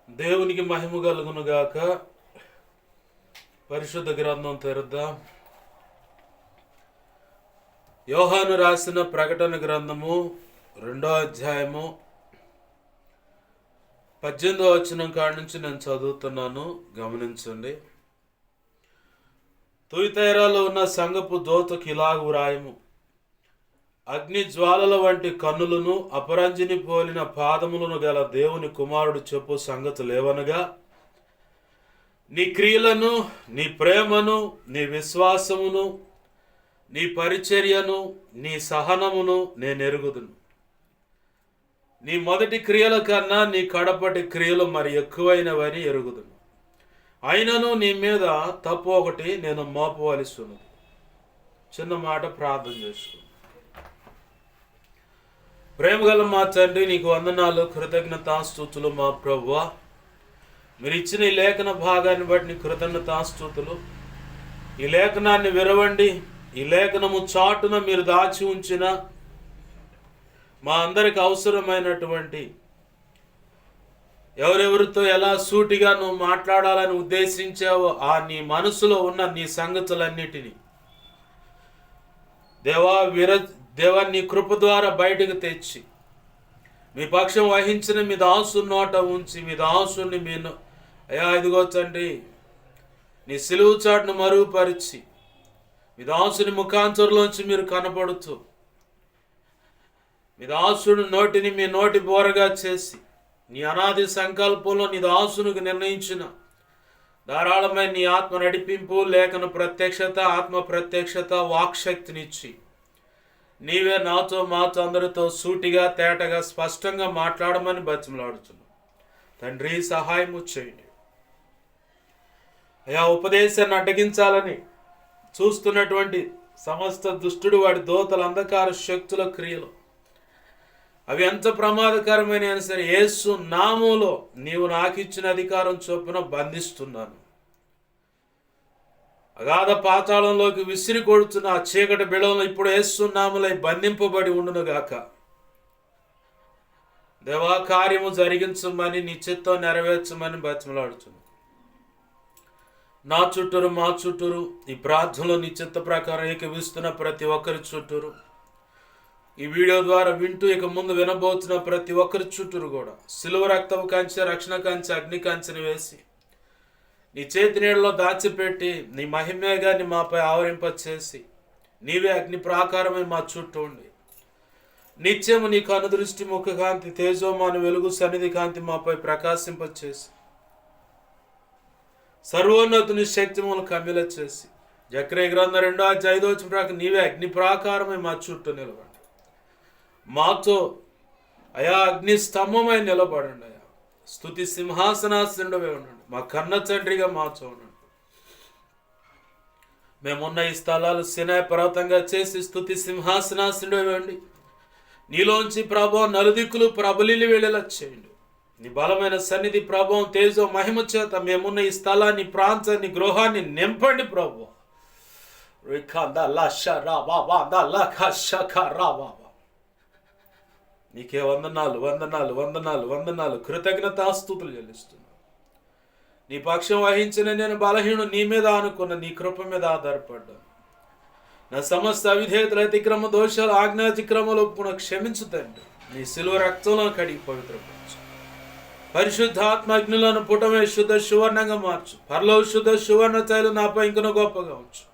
దేవునికి మహిమ కలుగునుగాక. పరిశుద్ధ గ్రంథం తెరుద్దాం. యోహాను రాసిన ప్రకటన గ్రంథము 2వ అధ్యాయము 18వ వచనం కాడి నుంచి నేను చదువుతున్నాను, గమనించండి. తుయితైరాలో ఉన్న సంఘపు దూతకు ఇలాగు వ్రాయము: అగ్ని జ్వాలల వంటి కన్నులను అపరంజిని పోలిన పాదములను గల దేవుని కుమారుడు చెప్పు సంగతులేవనగా, నీ క్రియలను, నీ ప్రేమను, నీ విశ్వాసమును, నీ పరిచర్యను, నీ సహనమును నేను ఎరుగుదును. నీ మొదటి క్రియల కన్నా నీ కడపటి క్రియలు మరి ఎక్కువైనవని ఎరుగుదును. అయినను నీ మీద తప్పు ఒకటి నేను మోపవలసి ఉన్నది. చిన్న మాట ప్రార్థన చేసుకుంది. ప్రేమగల మా తండ్రి, నీకు వందనాలు, కృతజ్ఞతాస్తుతులు. మా ప్రభువా, మీరు ఇచ్చిన ఈ లేఖన భాగాన్ని బట్టి నీ కృతజ్ఞతాస్తుతులు. ఈ లేఖనాన్ని విరవండి. ఈ లేఖనము చాటున మీరు దాచి ఉంచిన మా అందరికి అవసరమైనటువంటి ఎవరెవరితో ఎలా సూటిగా నువ్వు మాట్లాడాలని ఉద్దేశించావో ఆ నీ మనసులో ఉన్న నీ సంగతులన్నిటినీ దేవా నీ కృప ద్వారా బయటకు తెచ్చి మీ పక్షం వహించిన మీ దాసు నోట ఉంచి మీ దాసుని మీరు అయ్యా ఇదిగో తండ్రి నీ సిలువు చాటును మరుగుపరిచి మీ దాసుని ముఖాంతరంలోంచి మీరు కనపడుతూ మీ దాసుని నోటిని మీ నోటి బోరగా చేసి నీ అనాది సంకల్పంలో నీ దాసునికి నిర్ణయించిన ధారాళమైన నీ ఆత్మ నడిపింపు, లేఖన ప్రత్యక్షత, ఆత్మ ప్రత్యక్షత, వాక్శక్తినిచ్చి నీవే నాతో మాతో అందరితో సూటిగా తేటగా స్పష్టంగా మాట్లాడమని బతిమలాడుతున్నాను తండ్రి. సహాయము చేయండి అయా. ఉపదేశాన్ని అడ్డగించాలని చూస్తున్నటువంటి సమస్త దుష్టుడు, వాడి దోతల అంధకార శక్తుల క్రియలు అవి ఎంత ప్రమాదకరమైన సరే యేసు నామములో నీవు నాకు ఇచ్చిన అధికారం చొప్పున బంధిస్తున్నాను. అగాధ పాతాళంలోకి విసిరి కొడుతున్న ఆ చీకటి బిడవలు ఇప్పుడు యేసు నామములో బంధింపబడి ఉండునుగాక. దేవా, కార్యము జరిగించమని నీ చిత్తం నెరవేర్చమని బతిమలాడుతున్నాను. నా చుట్టూరు, మా చుట్టూరు ఈ ప్రార్థనలో నీ చిత్త ప్రకారం ఏకీవిస్తున్న ప్రతి ఒక్కరి చుట్టూరు, ఈ వీడియో ద్వారా వింటూ ఇక ముందు వినబోతున్న ప్రతి ఒక్కరి చుట్టూరు కూడా సిలువ రక్తము కంచె, రక్షణ కంచె, అగ్ని కంచెని వేసి నీ చేతి నీళ్ళలో దాచిపెట్టి నీ మహిమేగాన్ని మాపై ఆవరింపచేసి నీవే అగ్ని ప్రాకారమై మా చుట్టూ ఉండి నిత్యము నీ కనుదృష్టి, ముఖకాంతి, తేజోమాను వెలుగు, సన్నిధి కాంతి మాపై ప్రకాశింపచేసి సర్వోన్నతుని శక్తిములను కమ్మిల చేసి జకర్యా గ్రంథం 2వ అధ్యాయం 5వ వచనం ప్రకారం నీవే అగ్ని ప్రాకారమై మా చుట్టూ నిలబడి మాతో అయా అగ్ని స్తంభమై నిలబడండి. అయా స్తుతి సింహాసనాసనుడవై ఉండండి. మా కన్న తండ్రిగా మాతో ఉండండి. మేమున్న ఈ స్థలాలు సినాయి పర్వతంగా చేసి స్తుతి సింహాసనాసనుడవై ఉండి నీలోంచి ప్రభావం నలుదిక్కులు ప్రబలిలి వెళ్ళేలా చేయండి. నీ బలమైన సన్నిధి, ప్రభావం, తేజో, మహిమ చేత మేమున్న ఈ స్థలాన్ని, ప్రాంతాన్ని, గృహాన్ని నింపండి ప్రభు. నీకే వందనాలు, వందనాలు, వందనాలు, వందనాలు, కృతజ్ఞతాస్తుతులు చెల్లిస్తున్నాను. నీ పక్షం వహించిన నేను బలహీనుడు, నీ మీద ఆనుకున్న నీ కృప మీద ఆధారపడ్డాను. నా సమస్త అవిధేయతలు, అతిక్రమ దోషాలు, ఆజ్ఞాతిక్రమలు ఒప్పున క్షమించుతండి. నీ సిలువ రక్తంలో కడిగి పవిత్రపరచు. పరిశుద్ధాత్మ అగ్నిలను పుటమే శుద్ధ సువర్ణంగా మార్చు. పరలో శుద్ధ సువర్ణ తైలు నాపై ఇంకనూ గొప్పగా ఉంచు.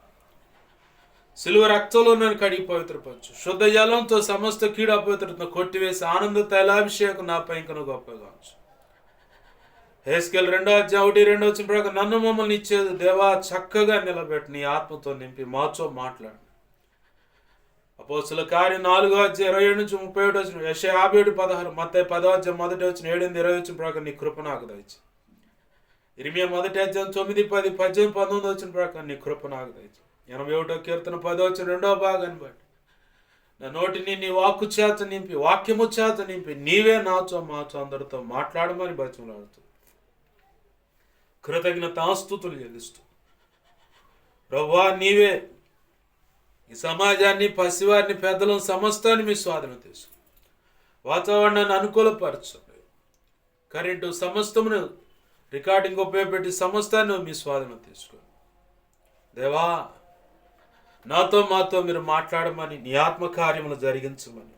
సిలువ రక్తంలో నేను కడిగి పవిత్రపరచు. శుద్ధ జలంతో సమస్త కీడ అపవిత్రతను కొట్టివేసి ఆనంద తైలాభిషేకం నాపై ఇంకనూ గొప్పగా ఉంచు. హెస్కేల్ 2వ అధ్యాయం 1-2 వచ్చిన ప్రకారం నన్ను మమ్మల్ని ఇచ్చేది దేవా చక్కగా నిలబెట్టి నీ ఆత్మతో నింపి మాతో మాట్లాడు. అపోస్తలుల కార్యం 4వ అధ్యాయం 27 నుంచి 37 వచ్చిన, యెషయా 57:16, మత్తయి 10వ అధ్యాయం 1 వచ్చిన 7-20 వచ్చిన ప్రకారం నీ కృప నాకు దయచు. ఇర్మియా 1వ అధ్యాయం 9, 10, 18, 19 వచ్చిన ప్రకారం నీ కృప నాకు దయచు. 81వ కీర్తన 10వ వచ్చిన 2వ భాగాన్ని బట్టి నా నోటిని నీ వాక్కు చేత నింపి, వాక్యము చేత నింపి నీవే నాతో మాతో అందరితో మాట్లాడమని బతిమలాడుతూ కృతజ్ఞతాస్తుతులు చెల్లిస్తూ ప్రభువా, నీవే ఈ సమాజాన్ని, పసివారిని, పెద్దలను, సమస్తాన్ని మీ స్వాధీనం తీసుకు వాతావరణాన్ని అనుకూలపరచండి. కరెంటు సమస్తమును రికార్డింగ్ ఉపయోగపెట్టి సమస్తాన్ని మీ స్వాధీనం తీసుకో దేవా. నాతో మాతో మీరు మాట్లాడమని, నీ ఆత్మకార్యములు జరిగించమని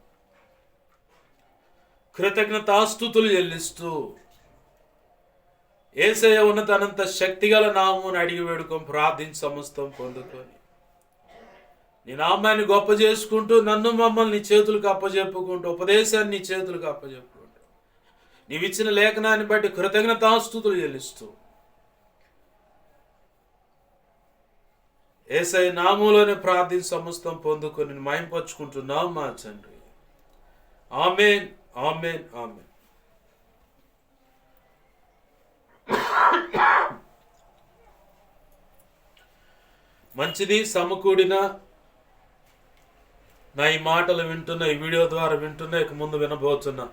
కృతజ్ఞతాస్తుతులు చెల్లిస్తూ యేసయ్య ఉన్నతనంత శక్తిగల నామమును అడిగి వేడుకొని ప్రార్థించి సమస్తం పొందుకొని నీ నామాన్ని గొప్ప చేసుకుంటూ నన్ను మమ్మల్ని నీ చేతులకు అప్పజెప్పుకుంటూ ఉపదేశాన్ని నీ చేతులకు అప్పజెప్పుకుంటూ నీవిచ్చిన లేఖనాన్ని బట్టి కృతజ్ఞతాస్తుతులు చెల్లిస్తూ యేసయ్య నామములోనే ప్రార్థించి సమస్తం పొందుకొని మహింపరుచుకుంటున్నాం మా తండ్రి. ఆమేన్, ఆమేన్, ఆమేన్. మంచిది. సమకూడిన నా ఈ మాటలు వింటున్న, ఈ వీడియో ద్వారా వింటున్న, ఇక ముందు వినబోతున్నా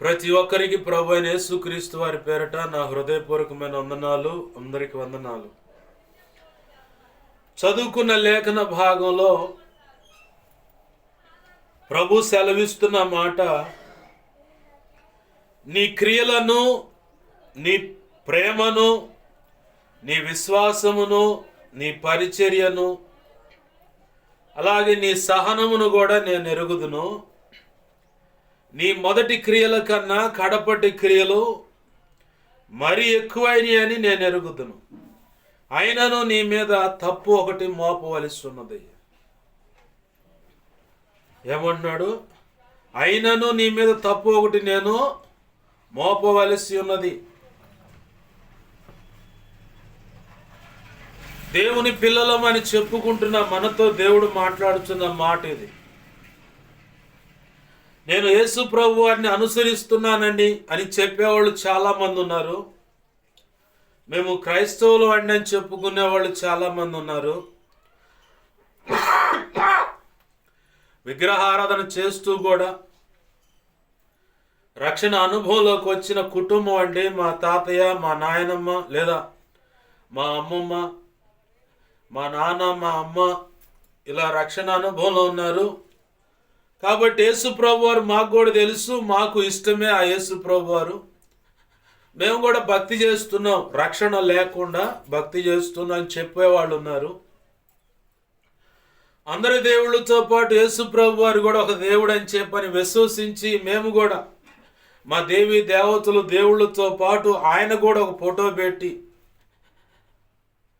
ప్రతి ఒక్కరికి ప్రభు అయిన యేసుక్రీస్తు వారి పేరట నా హృదయపూర్వకమైన వందనాలు. అందరికి వందనాలు. చదువుకున్న లేఖన భాగంలో ప్రభు సెలవిస్తున్న మాట, నీ క్రియలను, నీ ప్రేమను, నీ విశ్వాసమును, నీ పరిచర్యను, అలాగే నీ సహనమును కూడా నేను ఎరుగుదును. నీ మొదటి క్రియల కన్నా కడపటి క్రియలు మరి ఎక్కువైనవి అని నేను ఎరుగుదును. అయినను నీ మీద తప్పు ఒకటి మోపవలసి ఉన్నది. ఏమంటున్నాడు? అయినను నీ మీద తప్పు ఒకటి నేను మోపవలసి ఉన్నది. దేవుని పిల్లలమని చెప్పుకుంటున్న మనతో దేవుడు మాట్లాడుతున్న మాట ఇది. నేను యేసు ప్రభు వారిని అనుసరిస్తున్నానండి అని చెప్పేవాళ్ళు చాలా మంది ఉన్నారు. మేము క్రైస్తవులు అండి అని చెప్పుకునే వాళ్ళు చాలా మంది ఉన్నారు. విగ్రహారాధన చేస్తూ కూడా రక్షణ అనుభవంలోకి వచ్చిన కుటుంబం అండి, మా తాతయ్య, మా నాయనమ్మ, లేదా మా అమ్మమ్మ, మా నాన్న, మా అమ్మ ఇలా రక్షణ అనుభవంలో ఉన్నారు. కాబట్టి యేసు ప్రభు వారు మాకు కూడా తెలుసు, మాకు ఇష్టమే ఆ యేసు ప్రభు వారు. మేము కూడా భక్తి చేస్తున్నాం, రక్షణ లేకుండా భక్తి చేస్తున్నాం అని చెప్పేవాళ్ళు ఉన్నారు. అందరి దేవుళ్ళతో పాటు యేసు ప్రభు వారు కూడా ఒక దేవుడు అని చెప్పని విశ్వసించి మేము కూడా మా దేవి దేవతలు దేవుళ్ళతో పాటు ఆయన కూడా ఒక ఫోటో పెట్టి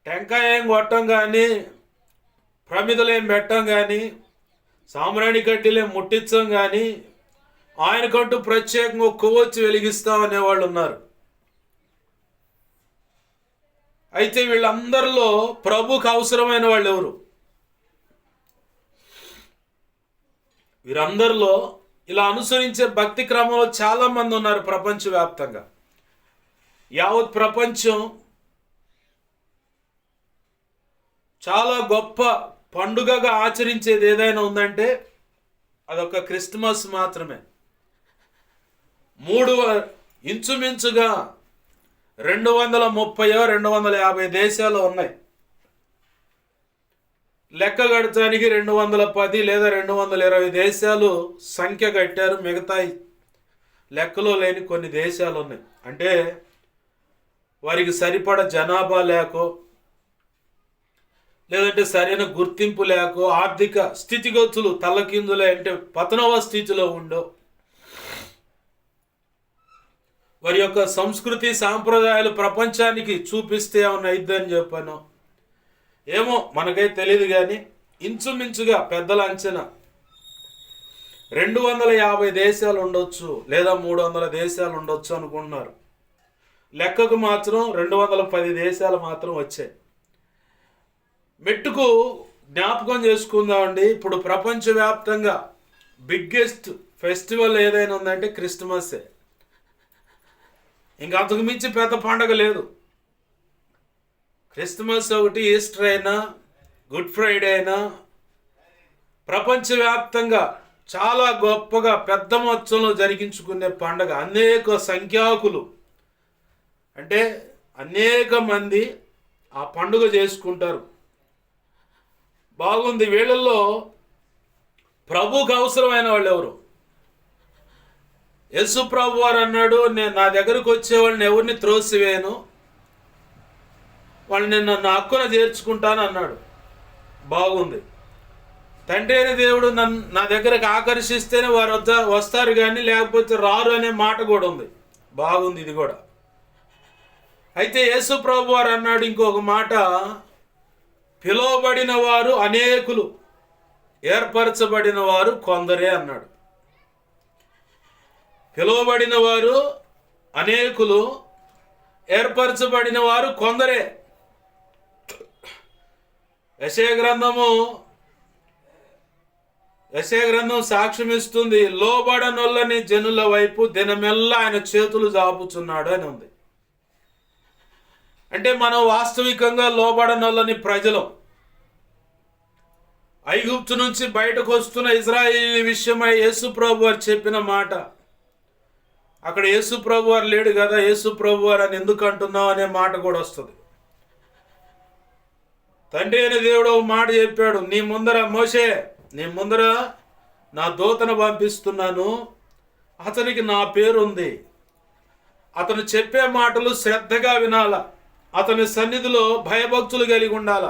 టెంకాయ ఏం కొట్టం కానీ, ప్రమిదలేం పెట్టం కానీ, సామ్రాణి కడ్డీలేం ముట్టించం కానీ, ఆయనకంటూ ప్రత్యేకంగా కొవ్వొచ్చి వెలిగిస్తామనే వాళ్ళు ఉన్నారు. అయితే వీళ్ళందరిలో ప్రభుకు అవసరమైన వాళ్ళు ఎవరు? వీరందరిలో ఇలా అనుసరించే భక్తి క్రమంలో చాలా మంది ఉన్నారు ప్రపంచవ్యాప్తంగా. యావత్ ప్రపంచం చాలా గొప్ప పండుగగా ఆచరించేది ఏదైనా ఉందంటే అదొక క్రిస్మస్ మాత్రమే. ఇంచుమించుగా 230 250 దేశాలు ఉన్నాయి. లెక్క కడటానికి 210 లేదా 220 దేశాలు సంఖ్య కట్టారు. మిగతా లెక్కలో లేని కొన్ని దేశాలు ఉన్నాయి. అంటే వారికి సరిపడ జనాభా లేకో, లేదంటే సరైన గుర్తింపు లేకో, ఆర్థిక స్థితిగతులు తల్లకిందులే అంటే పతనవ స్థితిలో ఉండో, వారి యొక్క సంస్కృతి సాంప్రదాయాలు ప్రపంచానికి చూపిస్తే ఏమన్నా అయిద్దని చెప్పాను. ఏమో మనకైతే తెలియదు. కానీ ఇంచుమించుగా పెద్దల అంచనా 250 దేశాలు ఉండొచ్చు, లేదా 300 దేశాలు ఉండొచ్చు అనుకుంటున్నారు. లెక్కకు మాత్రం 210 దేశాలు మాత్రం వచ్చాయి. మెట్టుకు జ్ఞాపకం చేసుకుందామండి. ఇప్పుడు ప్రపంచవ్యాప్తంగా బిగ్గెస్ట్ ఫెస్టివల్ ఏదైనా ఉందంటే క్రిస్మస్సే. ఇంకా అంతకు మించి పెద్ద పండగ లేదు. క్రిస్మస్ ఒకటి, ఈస్టర్ అయినా, గుడ్ ఫ్రైడే అయినా ప్రపంచవ్యాప్తంగా చాలా గొప్పగా పెద్ద మొత్తంలో జరిగించుకునే పండగ. అనేక సంఖ్యాకులు అంటే అనేక మంది ఆ పండుగ చేసుకుంటారు. బాగుంది. వీళ్ళల్లో ప్రభువుకు అవసరమైన వాళ్ళు ఎవరు? యేసు ప్రభు వారు అన్నాడు, నేను నా దగ్గరకు వచ్చేవాళ్ళని ఎవరిని త్రోసివేయను, వాళ్ళని నన్ను హక్కున చేర్చుకుంటాను అన్నాడు. బాగుంది. తండ్రి అయిన దేవుడు నా దగ్గరకు ఆకర్షిస్తేనే వారు వస్తారు కానీ లేకపోతే రారు అనే మాట కూడా ఉంది. బాగుంది ఇది కూడా. అయితే యేసు ప్రభు వారు అన్నాడు ఇంకొక మాట, పిలువబడిన వారు అనేకులు, ఏర్పరచబడిన వారు కొందరే అన్నాడు. పిలువబడిన వారు అనేకులు, ఏర్పరచబడిన వారు కొందరే. యెషయా గ్రంథం సాక్ష్యం ఇస్తుంది, లోబడనొల్లని జనుల వైపు దినమెల్లా ఆయన చేతులు చాపుచున్నాడు అని ఉంది. అంటే మనం వాస్తవికంగా లోబడనొల్లని ప్రజలు. ఐగుప్తు నుంచి బయటకు వస్తున్న ఇజ్రాయేలీ విషయమై యేసు ప్రభు వారు చెప్పిన మాట, అక్కడ యేసు ప్రభు వారు లేడు కదా, యేసు ప్రభు వారు అని ఎందుకు అంటున్నావు అనే మాట కూడా వస్తుంది. తండ్రి అయిన దేవుడు ఒక మాట చెప్పాడు, నీ ముందర మోషే, నీ ముందర నా దూతను పంపిస్తున్నాను, అతనికి నా పేరు ఉంది, అతను చెప్పే మాటలు శ్రద్ధగా వినాల, అతని సన్నిధిలో భయభక్తులు కలిగి ఉండాల,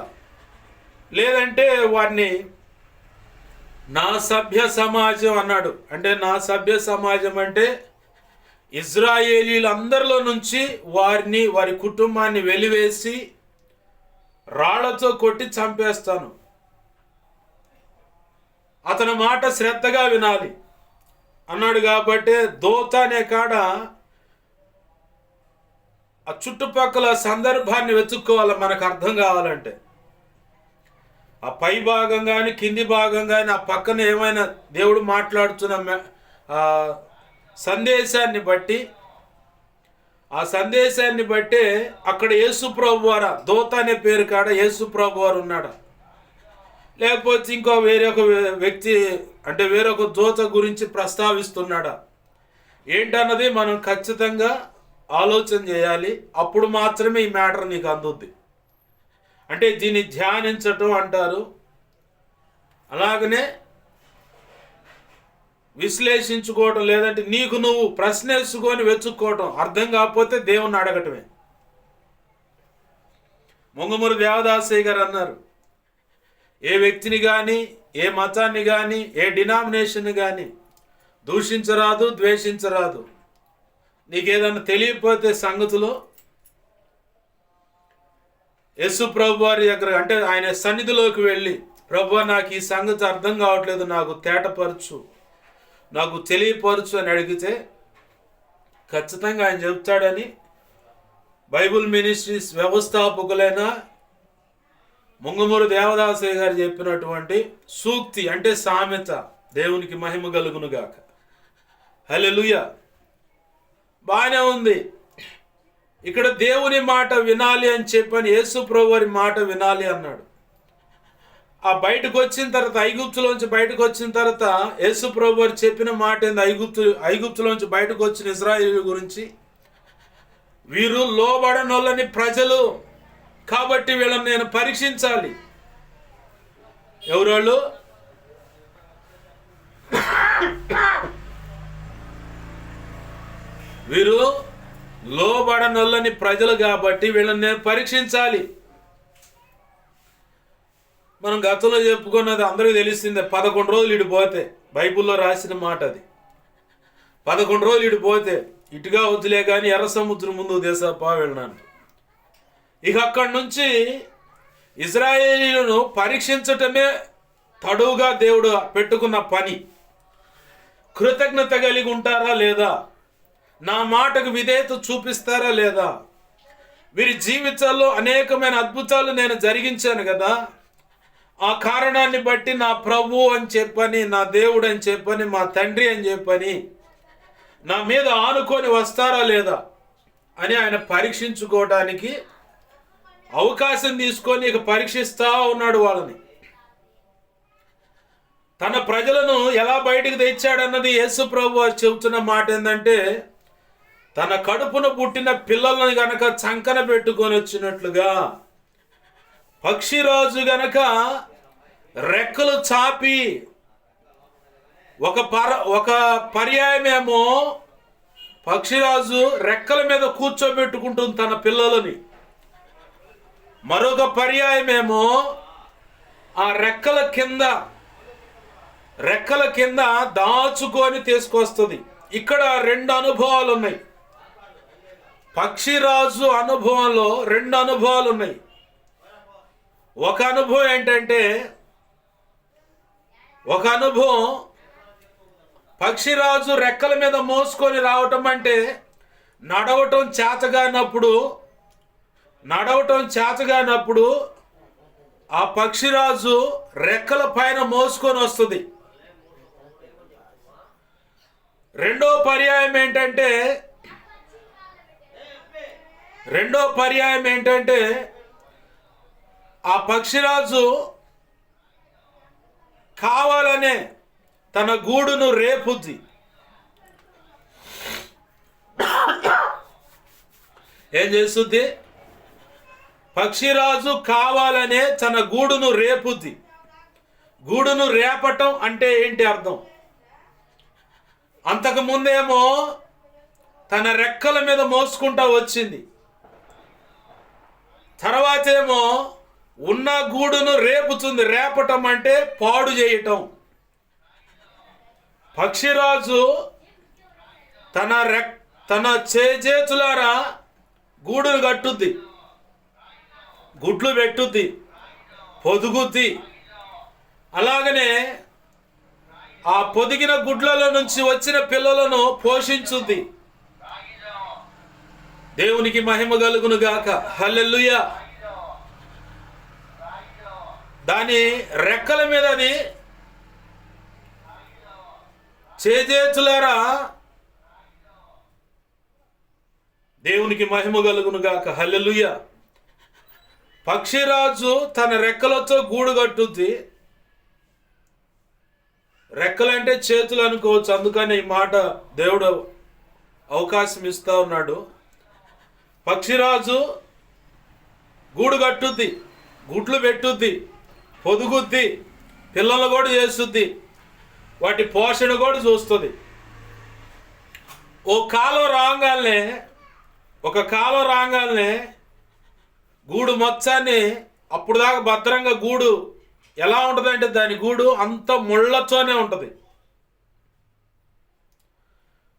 లేదంటే వారిని నా సభ్య సమాజం అన్నాడు. అంటే నా సభ్య సమాజం అంటే ఇజ్రాయేలీలందరిలో నుంచి వారి కుటుంబాన్ని వెలివేసి రాళ్లతో కొట్టి చంపేస్తాను, అతని మాట శ్రద్ధగా వినాలి అన్నాడు. కాబట్టి దూత అనే కాడ ఆ చుట్టుపక్కల సందర్భాన్ని వెతుక్కోవాలి మనకు అర్థం కావాలంటే. ఆ పై భాగం కానీ కింది భాగం కానీ ఆ పక్కన ఏమైనా దేవుడు మాట్లాడుతున్న సందేశాన్ని బట్టి, ఆ సందేశాన్ని బట్టే అక్కడ యేసు ప్రభు వారు, దూత అనే పేరు కాడ యేసు ప్రభు వారు ఉన్నాడా, లేకపోతే ఇంకో వేరొక వ్యక్తి అంటే వేరొక దూత గురించి ప్రస్తావిస్తున్నాడా ఏంటన్నది మనం ఖచ్చితంగా ఆలోచన చేయాలి. అప్పుడు మాత్రమే ఈ మ్యాటర్ నీకు అందుద్ది. అంటే దీన్ని ధ్యానించటం అంటారు. అలాగనే విశ్లేషించుకోవటం, లేదంటే నీకు నువ్వు ప్రశ్నేసుకొని వెతుక్కోవటం, అర్థం కాకపోతే దేవుణ్ణి అడగటమే. మొంగమూరి దేవదాసయ్య గారు అన్నారు, ఏ వ్యక్తిని కానీ, ఏ మతాన్ని కానీ, ఏ డినామినేషన్ కానీ దూషించరాదు, ద్వేషించరాదు. నీకేదన్నా తెలియకపోతే సంగతులు యేసు ప్రభు వారి దగ్గర, అంటే ఆయన సన్నిధిలోకి వెళ్ళి, ప్రభు నాకు ఈ సంగతి అర్థం కావట్లేదు, నాకు తేటపరచు, నాకు తెలియపరచు అని అడిగితే ఖచ్చితంగా ఆయన చెప్తాడని బైబుల్ మినిస్ట్రీస్ వ్యవస్థాపకులైన మొంగమూరు దేవదాసయ్య గారు చెప్పినటువంటి సూక్తి, అంటే సామెత. దేవునికి మహిమ కలుగును గాక. హల్లెలూయా. బాగానే ఉంది. ఇక్కడ దేవుని మాట వినాలి అని చెప్పని యేసు ప్రభు వారి మాట వినాలి అన్నాడు. ఆ బయటకు వచ్చిన తర్వాత, ఐగుప్తులోంచి బయటకు వచ్చిన తర్వాత యేసు ప్రభు వారు చెప్పిన మాట ఏంది? ఐగుప్తులోంచి బయటకు వచ్చిన ఇశ్రాయేలు గురించి, వీరు లోబడనొల్లని ప్రజలు కాబట్టి వీళ్ళని నేను పరీక్షించాలి. ఎవరు వాళ్ళు? వీరు లోబడనొల్లని ప్రజలు కాబట్టి వీళ్ళని నేను పరీక్షించాలి. మనం గతంలో చెప్పుకున్నది అందరికీ తెలిసిందే. 11 రోజులు ఇడిపోతే, బైబిల్లో రాసిన మాట అది. 11 రోజులు ఇడిపోతే ఇటుగా వద్దులే కానీ ఎర్ర సముద్రం ముందు దేశపా వెళ్ళినాను. ఇక అక్కడి నుంచి ఇజ్రాయేలీలను పరీక్షించటమే తడువుగా దేవుడు పెట్టుకున్న పని. కృతజ్ఞత కలిగి ఉంటారా లేదా, నా మాటకు విధేయత చూపిస్తారా లేదా, వీరి జీవితాల్లో అనేకమైన అద్భుతాలు నేను జరిగించాను కదా, ఆ కారణాన్ని బట్టి నా ప్రభు అని చెప్పని, నా దేవుడు అని చెప్పని, మా తండ్రి అని చెప్పని నా మీద ఆనుకొని వస్తారా లేదా అని ఆయన పరీక్షించుకోవడానికి అవకాశం తీసుకొని ఇక పరీక్షిస్తా ఉన్నాడు వాళ్ళని. తన ప్రజలను ఎలా బయటికి తెచ్చాడన్నది యేసు ప్రభు చెబుతున్న మాట ఏంటంటే, తన కడుపున పుట్టిన పిల్లలను గనక చంకన పెట్టుకొని వచ్చినట్లుగా పక్షిరాజు గనక రెక్కలు చాపి ఒక పర్యాయమేమో పక్షిరాజు రెక్కల మీద కూర్చోబెట్టుకుంటుంది తన పిల్లలని. మరొక పర్యాయమేమో ఆ రెక్కల కింద దాచుకొని తీసుకొస్తుంది. ఇక్కడ రెండు అనుభవాలు ఉన్నాయి. పక్షిరాజు అనుభవంలో రెండు అనుభవాలు ఉన్నాయి. ఒక అనుభవం ఏంటంటే, ఒక అనుభవం పక్షిరాజు రెక్కల మీద మోసుకొని రావటం అంటే నడవటం చేతగానప్పుడు ఆ పక్షిరాజు రెక్కల పైన మోసుకొని వస్తుంది. రెండో పర్యాయం ఏంటంటే ఆ పక్షిరాజు కావాలనే తన గూడును రేపుద్ది. ఏం చేస్తుంది? పక్షిరాజు కావాలనే తన గూడును రేపుద్ది. గూడును రేపటం అంటే ఏంటి అర్థం? అంతకు ముందేమో తన రెక్కల మీద మోసుకుంటా వచ్చింది. తర్వాతేమో ఉన్న గూడును రేపుతుంది. రేపటం అంటే పాడు చేయటం. పక్షిరాజు తన చేతులారా గూడును కట్టుద్ది, గుడ్లు పెట్టుద్ది, పొదుగుద్ది. అలాగనే ఆ పొదిగిన గుడ్లలో నుంచి వచ్చిన పిల్లలను పోషించుద్ది. దేవునికి మహిమ కలుగును గాక. హల్లెలూయా. దాని రెక్కల మీద అది చేతులారా దేవునికి మహిమ కలుగును గాక. హల్లెలూయా. పక్షిరాజు తన రెక్కలతో గూడు కట్టుద్ది. రెక్కలంటే చేతులు అనుకోవచ్చు, అందుకని ఈ మాట దేవుడు అవకాశం ఇస్తా ఉన్నాడు. పక్షిరాజు గూడు కట్టుద్ది, గుడ్లు పెట్టుద్ది, పొదుగుద్ది, పిల్లలు కూడా చేస్తుంది, వాటి పోషణ కూడా చూస్తుంది. ఒక కాలం రాగానే గూడు మొత్తాన్ని అప్పుడు దాకా భద్రంగా గూడు ఎలా ఉంటుంది అంటే దాని గూడు అంత ముళ్ళతోనే ఉంటుంది.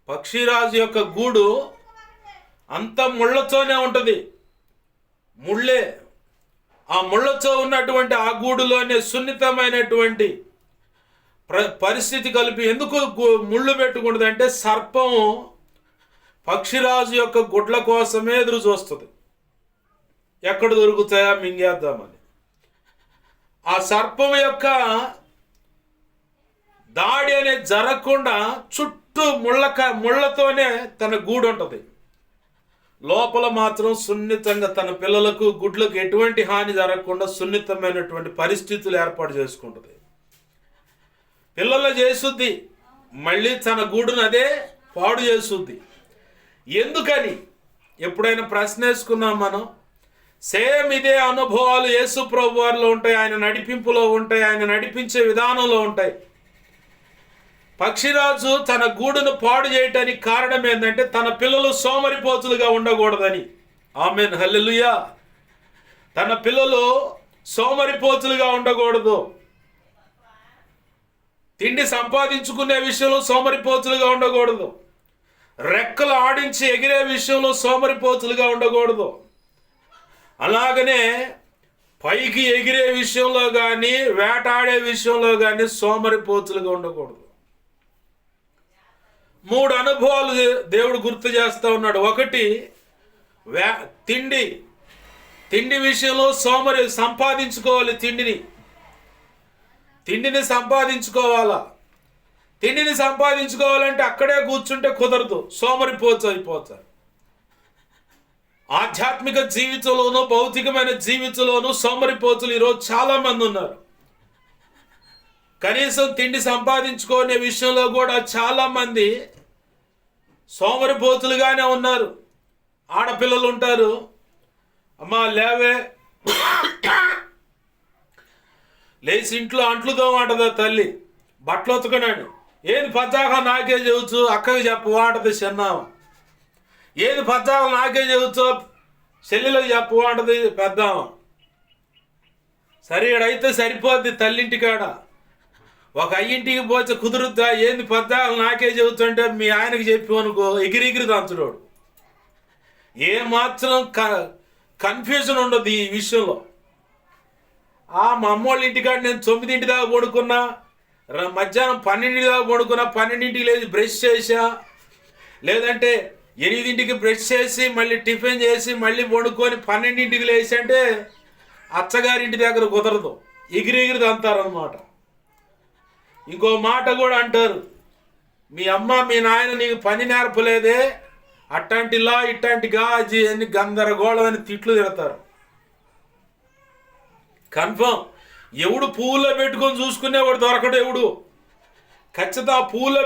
పక్షిరాజు యొక్క గూడు అంత ముళ్ళతోనే ఉంటుంది. ముళ్ళే ఆ ముళ్ళతో ఉన్నటువంటి ఆ గూడులోనే సున్నితమైనటువంటి పరిస్థితి కలిపి ఎందుకు ముళ్ళు పెట్టుకుంటుంది అంటే సర్పం పక్షిరాజు యొక్క గుడ్ల కోసమే ఎదురు చూస్తుంది. ఎక్కడ దొరుకుతాయా మింగేద్దామని. ఆ సర్పం యొక్క దాడి అనేది జరగకుండా చుట్టూ ముళ్ళతోనే తన గూడు ఉంటుంది. లోపల మాత్రం సున్నితంగా తన పిల్లలకు గుడ్లకు ఎటువంటి హాని జరగకుండా సున్నితమైనటువంటి పరిస్థితులు ఏర్పాటు చేసుకుంటుంది. పిల్లలు చేస్తుంది, మళ్ళీ తన గూడును అదే పాడు చేస్తుంది. ఎందుకని ఎప్పుడైనా ప్రశ్న వేసుకున్నాం మనం? సేమ్ ఇదే అనుభవాలు యేసు ప్రభు వారిలో ఉంటాయి, ఆయన నడిపింపులో ఉంటాయి, ఆయన నడిపించే విధానంలో ఉంటాయి. పక్షిరాజు తన గూడును పాడు చేయటానికి కారణం ఏంటంటే తన పిల్లలు సోమరిపోతులుగా ఉండకూడదని. ఆమేన్, హల్లెలూయా. తన పిల్లలు సోమరిపోతులుగా ఉండకూడదు. తిండి సంపాదించుకునే విషయంలో సోమరిపోతులుగా ఉండకూడదు. రెక్కలు ఆడించి ఎగిరే విషయంలో సోమరిపోతులుగా ఉండకూడదు. అలాగనే పైకి ఎగిరే విషయంలో కానీ వేటాడే విషయంలో కానీ సోమరిపోతులుగా ఉండకూడదు. 3 అనుభవాలు దేవుడు గుర్తు చేస్తూ ఉన్నాడు. ఒకటి, తిండి విషయంలో సంపాదించుకోవాలి. తిండిని సంపాదించుకోవాలా. తిండిని సంపాదించుకోవాలంటే అక్కడే కూర్చుంటే కుదరదు, సోమరిపోతు అయిపోతారు. ఆధ్యాత్మిక జీవితంలోనూ భౌతికమైన జీవితంలోనూ సోమరిపోతులు ఈరోజు చాలా మంది ఉన్నారు. కనీసం తిండి సంపాదించుకునే విషయంలో కూడా చాలా మంది సోమరిపోతులుగానే ఉన్నారు. ఆడపిల్లలు ఉంటారు, అమ్మా లేవే, లేచి ఇంట్లో అంట్లు తోమంటదా తల్లి, బట్టలు ఉతకనాడు, ఏది పచ్చాక నాకే చెబుతూ అక్కకి చెప్పు అంటది చిన్నామ. ఏది పద్దాలు నాకే చెబుతావు, చెల్లెలకు చెప్పు అంటది పెద్దామ. సరే అయితే సరిపోద్ది తల్లింటికాడ. ఒక అయ్యింటికి పోతే కుదురుద్దా? ఏంది పద్దాలు నాకే చెబుతుంటే మీ ఆయనకి చెప్పి అనుకో ఎగిరిగిరి దంచుడోడు. ఏ మాత్రం కన్ఫ్యూజన్ ఉండదు ఈ విషయంలో. మా అమ్మోళ్ళ ఇంటికాడ నేను 9 దాకా పడుకున్నా, మధ్యాహ్నం 12 దాకా పడుకున్నా, 12 లేచి బ్రష్ చేసా, లేదంటే 8 బ్రష్ చేసి మళ్ళీ టిఫిన్ చేసి మళ్ళీ పడుకొని 12 లేచి అంటే అచ్చగారింటి దగ్గర కుదరదు, ఎగిరెగిరిది అంటారనమాట. ఇంకో మాట కూడా అంటారు, మీ అమ్మ మీ నాయన నీకు పని నేర్పలేదే, అట్లాంటిలా ఇట్లాంటి గాజీ అని గందరగోళం అని తిట్లు తిడతారు. కన్ఫర్మ్. ఎవడు పువ్వులో పెట్టుకొని చూసుకునేవాడు దొరకడు. ఎవడు ఖచ్చితంగా పువ్వులో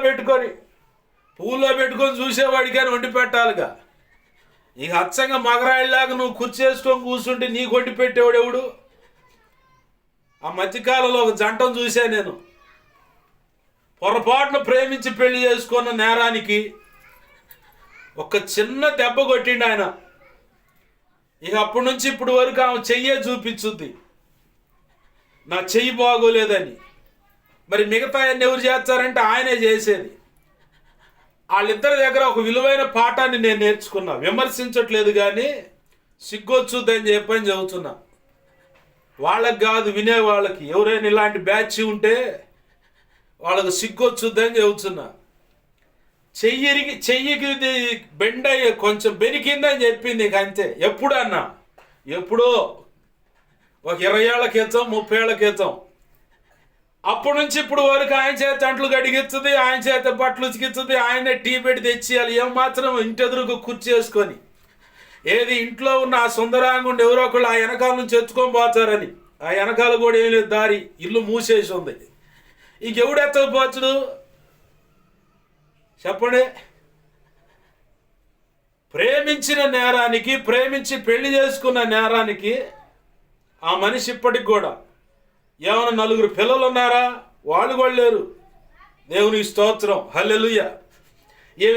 పెట్టుకొని చూసేవాడికి అని వండి పెట్టాలిగా. ఇక అచ్చంగా మగరాయిలాగా నువ్వు కుర్చేసుకొని కూర్చుంటే నీకు వండి పెట్టేవాడు ఎవడు? ఆ మధ్యకాలంలో ఒక జంటను చూసా నేను. పొరపాటున ప్రేమించి పెళ్లి చేసుకున్న నేరానికి ఒక చిన్న దెబ్బ కొట్టిండు ఆయన. ఇక అప్పటి నుంచి ఇప్పుడు వరకు ఆమె చెయ్యే చూపించుద్ది, నా చెయ్యి బాగోలేదని. మరి మిగతా అన్ని ఎవరు చేస్తారంటే ఆయనే చేసేది. వాళ్ళిద్దరి దగ్గర ఒక విలువైన పాఠాన్ని నేను నేర్చుకున్నా. విమర్శించట్లేదు కానీ సిగ్గొచ్చుద్దని చెప్పని చెబుతున్నా. వాళ్ళకి కాదు, వినేవాళ్ళకి. ఎవరైనా ఇలాంటి బ్యాచ్ ఉంటే వాళ్ళకు సిగ్గొచ్చుద్దని చెబుతున్నా. చెయ్యికి బెండ్ అయ్యి కొంచెం బెనికిందని చెప్పింది ఇక అంతే. ఎప్పుడో ఒక 20 ఏళ్ల క్రితం 30 ఏళ్ల క్రితం. అప్పటి నుంచి ఇప్పుడు వరకు ఆయన చేత అంట్లు గడిగిస్తుంది, ఆయన చేత బట్టలు ఉతికిస్తుంది, ఆయనే టీ పెట్టి తెచ్చేయాలి. ఏమాత్రం ఇంటి ఎదురుకు కూర్చేసుకొని ఏది ఇంట్లో ఉన్న ఆ సుందరాంగుండి ఎవరో ఒకళ్ళు ఆ వెనకాల నుంచి ఎత్తుకొని పోతారని. ఆ వెనకాల కూడా ఏం లేదు దారి, ఇల్లు మూసేసి ఉంది. ఇంకెవడు ఎత్తకపోవచ్చుడు చెప్పండి? ప్రేమించిన నేరానికి, ప్రేమించి పెళ్లి చేసుకున్న నేరానికి ఆ మనిషి ఇప్పటికి కూడా ఏమైనా 4 పిల్లలు ఉన్నారా? వాళ్ళు కూడా లేరు. దేవునికి స్తోత్రం, హల్లెలూయా.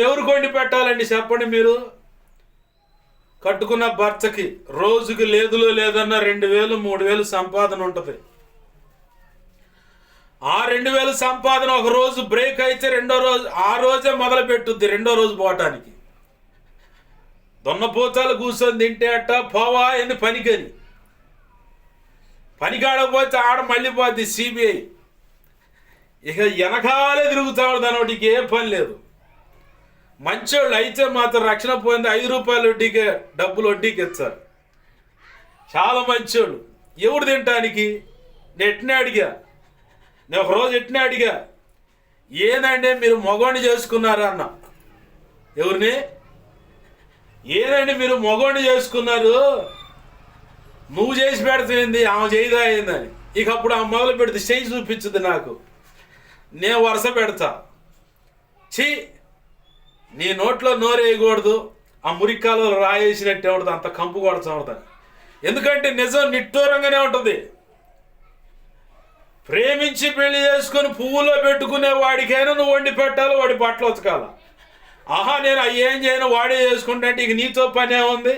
ఎవరు కొండి పెట్టాలండి చెప్పండి మీరు? కట్టుకున్న భర్తకి రోజుకి లేదులో లేదన్నా 2000 3000 సంపాదన ఉంటుంది. ఆ 2000 సంపాదన ఒక రోజు బ్రేక్ అయితే రెండో రోజు ఆ రోజే మొదలు పెట్టుద్ది రెండో రోజు పోవటానికి. దొన్నపోతాలు కూర్చొని తింటే అట్ట పోవా ఎందు పనికని. పనికాడకపోతే ఆడ మళ్ళీ పోద్ది సిబిఐ. ఇక వెనకాలే తిరుగుతాడు, దానికి ఏ పని లేదు. మంచోళ్ళు అయితే మాత్రం రక్షణ పోయింది 5 రూపాయలు వడ్డీకే డబ్బులు వడ్డీకి ఇస్తారు. చాలా మంచోళ్ళు. ఎవడు తినటానికి? నేను ఒకరోజు అడిగా, ఏదండి మీరు మగవాణ్ణి చేసుకున్నారా అన్న. ఎవరిని? ఏదండి మీరు మగవాణ్ణి చేసుకున్నారు, నువ్వు చేసి పెడుతుంది ఆమె చేయదా అయిందని. ఇక అప్పుడు ఆమె మొదలు పెడితే చేయి చూపించుద్ది నాకు. నేను వరుస పెడతా. నీ నోట్లో నోరేయకూడదు, ఆ మురికాలలో రాయేసినట్టే ఉంటుంది, అంత కంపు కొడతా ఉంటుంది. ఎందుకంటే నిజం నిట్టూరంగానే ఉంటుంది. ప్రేమించి పెళ్లి చేసుకుని పువ్వులో పెట్టుకునే వాడికైనా నువ్వు వండి పెట్టాలి, వాడి బట్టలు ఉతకాల. నేను ఏం చేయను వాడే చేసుకుంటే ఇక నీతో పనే ఉంది.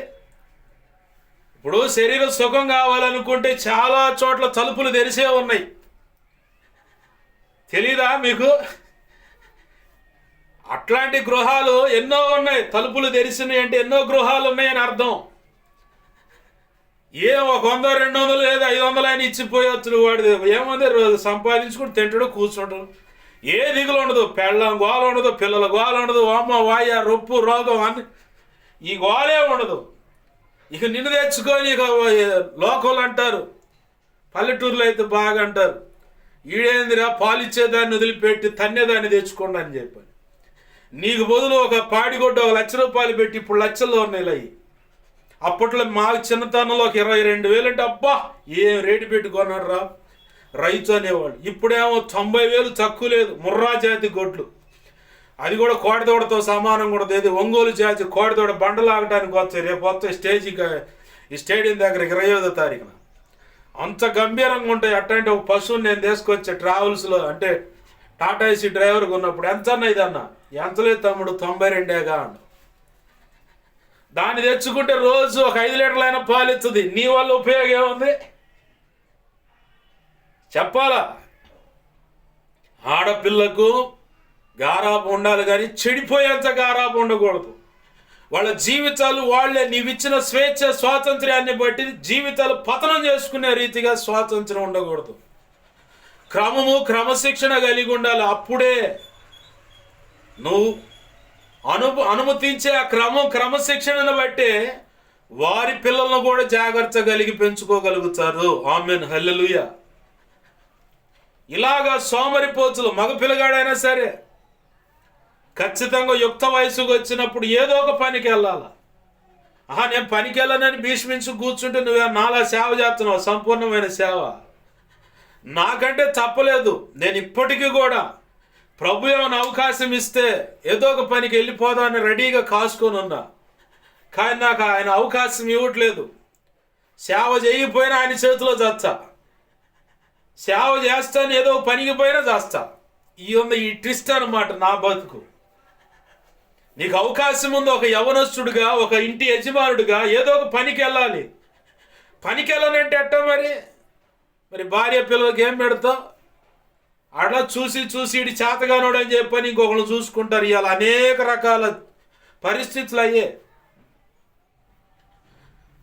ఇప్పుడు శరీరం సుఖం కావాలనుకుంటే చాలా చోట్ల తలుపులు తెరిసే ఉన్నాయి, తెలీదా మీకు? అట్లాంటి గృహాలు ఎన్నో ఉన్నాయి. తలుపులు తెరిసినాయి అంటే ఎన్నో గృహాలు ఉన్నాయని అర్థం. ఒక 100 200 లేదా 500 అని ఇచ్చిపోయొచ్చు. వాడిది ఏముంది, సంపాదించుకుని తింటాడు కూర్చుంటాడు, ఏ దిగులు ఉండదు. పెళ్ళం గోల ఉండదు, పిల్లల గోల ఉండదు, అమ్మ వాయ రొప్పు రోగం అని ఈ గోలే ఉండదు. ఇక నిన్ను తెచ్చుకొని ఇక లోకలు అంటారు, పల్లెటూరులో అయితే బాగా అంటారు, ఈడేందిరా పాలిచ్చేదాన్ని వదిలిపెట్టి తన్నేదాన్ని తెచ్చుకోండి అని చెప్పాను. నీకు బదులు ఒక పాడిగొడ్డు 1 లక్ష రూపాయలు పెట్టి ఇప్పుడు లక్షల్లో ఉన్నాయి అవి. అప్పట్లో మా చిన్నతనంలో ఒక 22,000 అంటే అబ్బా ఏం రేటు పెట్టి కొన్నాడు రా రైతు అనేవాళ్ళు. ఇప్పుడేమో 90,000 తక్కువ లేదు. ముర్రా జాతి గొడ్లు, అది కూడా కోడిదోడతో సమానం కూడా లేదు. ఒంగోలు జాతి కోడిదోడ బండలాగడానికి వస్తాయి. రేపు వస్తాయి స్టేజీకి, ఈ స్టేడియం దగ్గర 25వ తారీఖున. అంత గంభీరంగా ఉంటాయి. అట్లాంటి ఒక పశువుని నేను తీసుకొచ్చా ట్రావెల్స్లో, అంటే టాటా ఏసీ డ్రైవర్గా ఉన్నప్పుడు. ఎంత అన్న ఇదన్నా? ఎంత లేదు తమ్ముడు, 92గా అన్న. దాన్ని తెచ్చుకుంటే రోజు ఒక 5 లీటర్లైన పాలు ఇస్తుంది. నీ వల్ల ఉపయోగం ఏముంది చెప్పాలా? ఆడపిల్లకు గారాబం ఉండాలి కానీ చెడిపోయేంత గారాబం ఉండకూడదు. వాళ్ళ జీవితాలు వాళ్ళే నీవిచ్చిన స్వేచ్ఛ స్వాతంత్ర్యాన్ని బట్టి జీవితాలు పతనం చేసుకునే రీతిగా స్వాతంత్ర్యం ఉండకూడదు. క్రమము క్రమశిక్షణ కలిగి ఉండాలి. అప్పుడే నువ్వు అనుమతించే ఆ క్రమశిక్షణను బట్టే వారి పిల్లలను కూడా జాగ్రత్త కలిగి పెంచుకోగలుగుతారు. ఆమేన్, హల్లెలూయా. ఇలాగా సోమరిపోతులు మగ పిల్లగాడైనా సరే ఖచ్చితంగా యుక్త వయసుకు వచ్చినప్పుడు ఏదో ఒక పనికి వెళ్ళాలా. నేను పనికి వెళ్ళనని భీష్మించి కూర్చుంటే నువ్వే నాలా సేవ చేస్తున్నావు, సంపూర్ణమైన సేవ. నాకంటే తప్పలేదు. నేను ఇప్పటికీ కూడా ప్రభు ఏమైనా అవకాశం ఇస్తే ఏదో ఒక పనికి వెళ్ళిపోదామని రెడీగా కాసుకొని ఉన్నా. కానీ నాకు ఆయన అవకాశం ఇవ్వట్లేదు. సేవ చేయకపోయినా ఆయన చేతిలో చచ్చా, సేవ చేస్తాను ఏదో పనికి పోయినా చేస్తా. ఈ ట్విస్ట్ అన్నమాట నా బతుకు. నీకు అవకాశం ఉంది ఒక యవనస్తుడుగా, ఒక ఇంటి యజమానుడిగా ఏదో ఒక పనికి వెళ్ళాలి. పనికి వెళ్ళాలంటే ఎట్టా మరి భార్య పిల్లలకి ఏం పెడతావు? అట్లా చూసి ఇటు చేతగానోడు అని చెప్పని ఇంకొకరు చూసుకుంటారు. ఇవాళ అనేక రకాల పరిస్థితులు అయ్యే.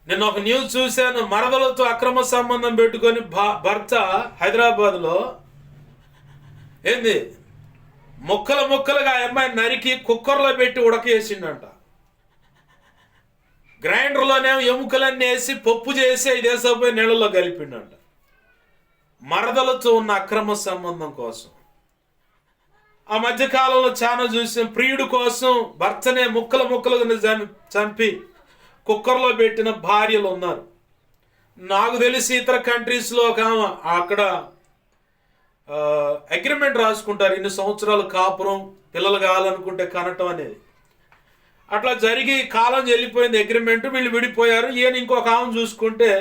నేను ఒక న్యూస్ చూశాను. మరదలతో అక్రమ సంబంధం పెట్టుకొని భర్త హైదరాబాద్లో ఏంది ముక్కలుగా ఆ అమ్మాయి నరికి కుక్కర్లో పెట్టి ఉడకేసిండంట. గ్రైండర్లోనేమో ఎముకలన్నీ వేసి పప్పు చేసి 5 వేసపోయి నీళ్ళలో కలిపిండంట. మరదలతో ఉన్న అక్రమ సంబంధం కోసం. ఆ మధ్యకాలంలో చాలా చూసాం. ప్రియుడు కోసం భర్తనే ముక్కలుగా చంపి కుక్కర్లో పెట్టిన భార్యలు ఉన్నారు. నాకు తెలిసి ఇతర కంట్రీస్లో అక్కడ అగ్రిమెంట్ రాసుకుంటారు. 2 సంవత్సరాలు కాపురం, పిల్లలు కావాలనుకుంటే కనటం అనేది. అట్లా జరిగి కాలం వెళ్ళిపోయింది అగ్రిమెంట్. వీళ్ళు విడిపోయారు. ఈయన ఇంకొక ఆమె చూసుకుంటే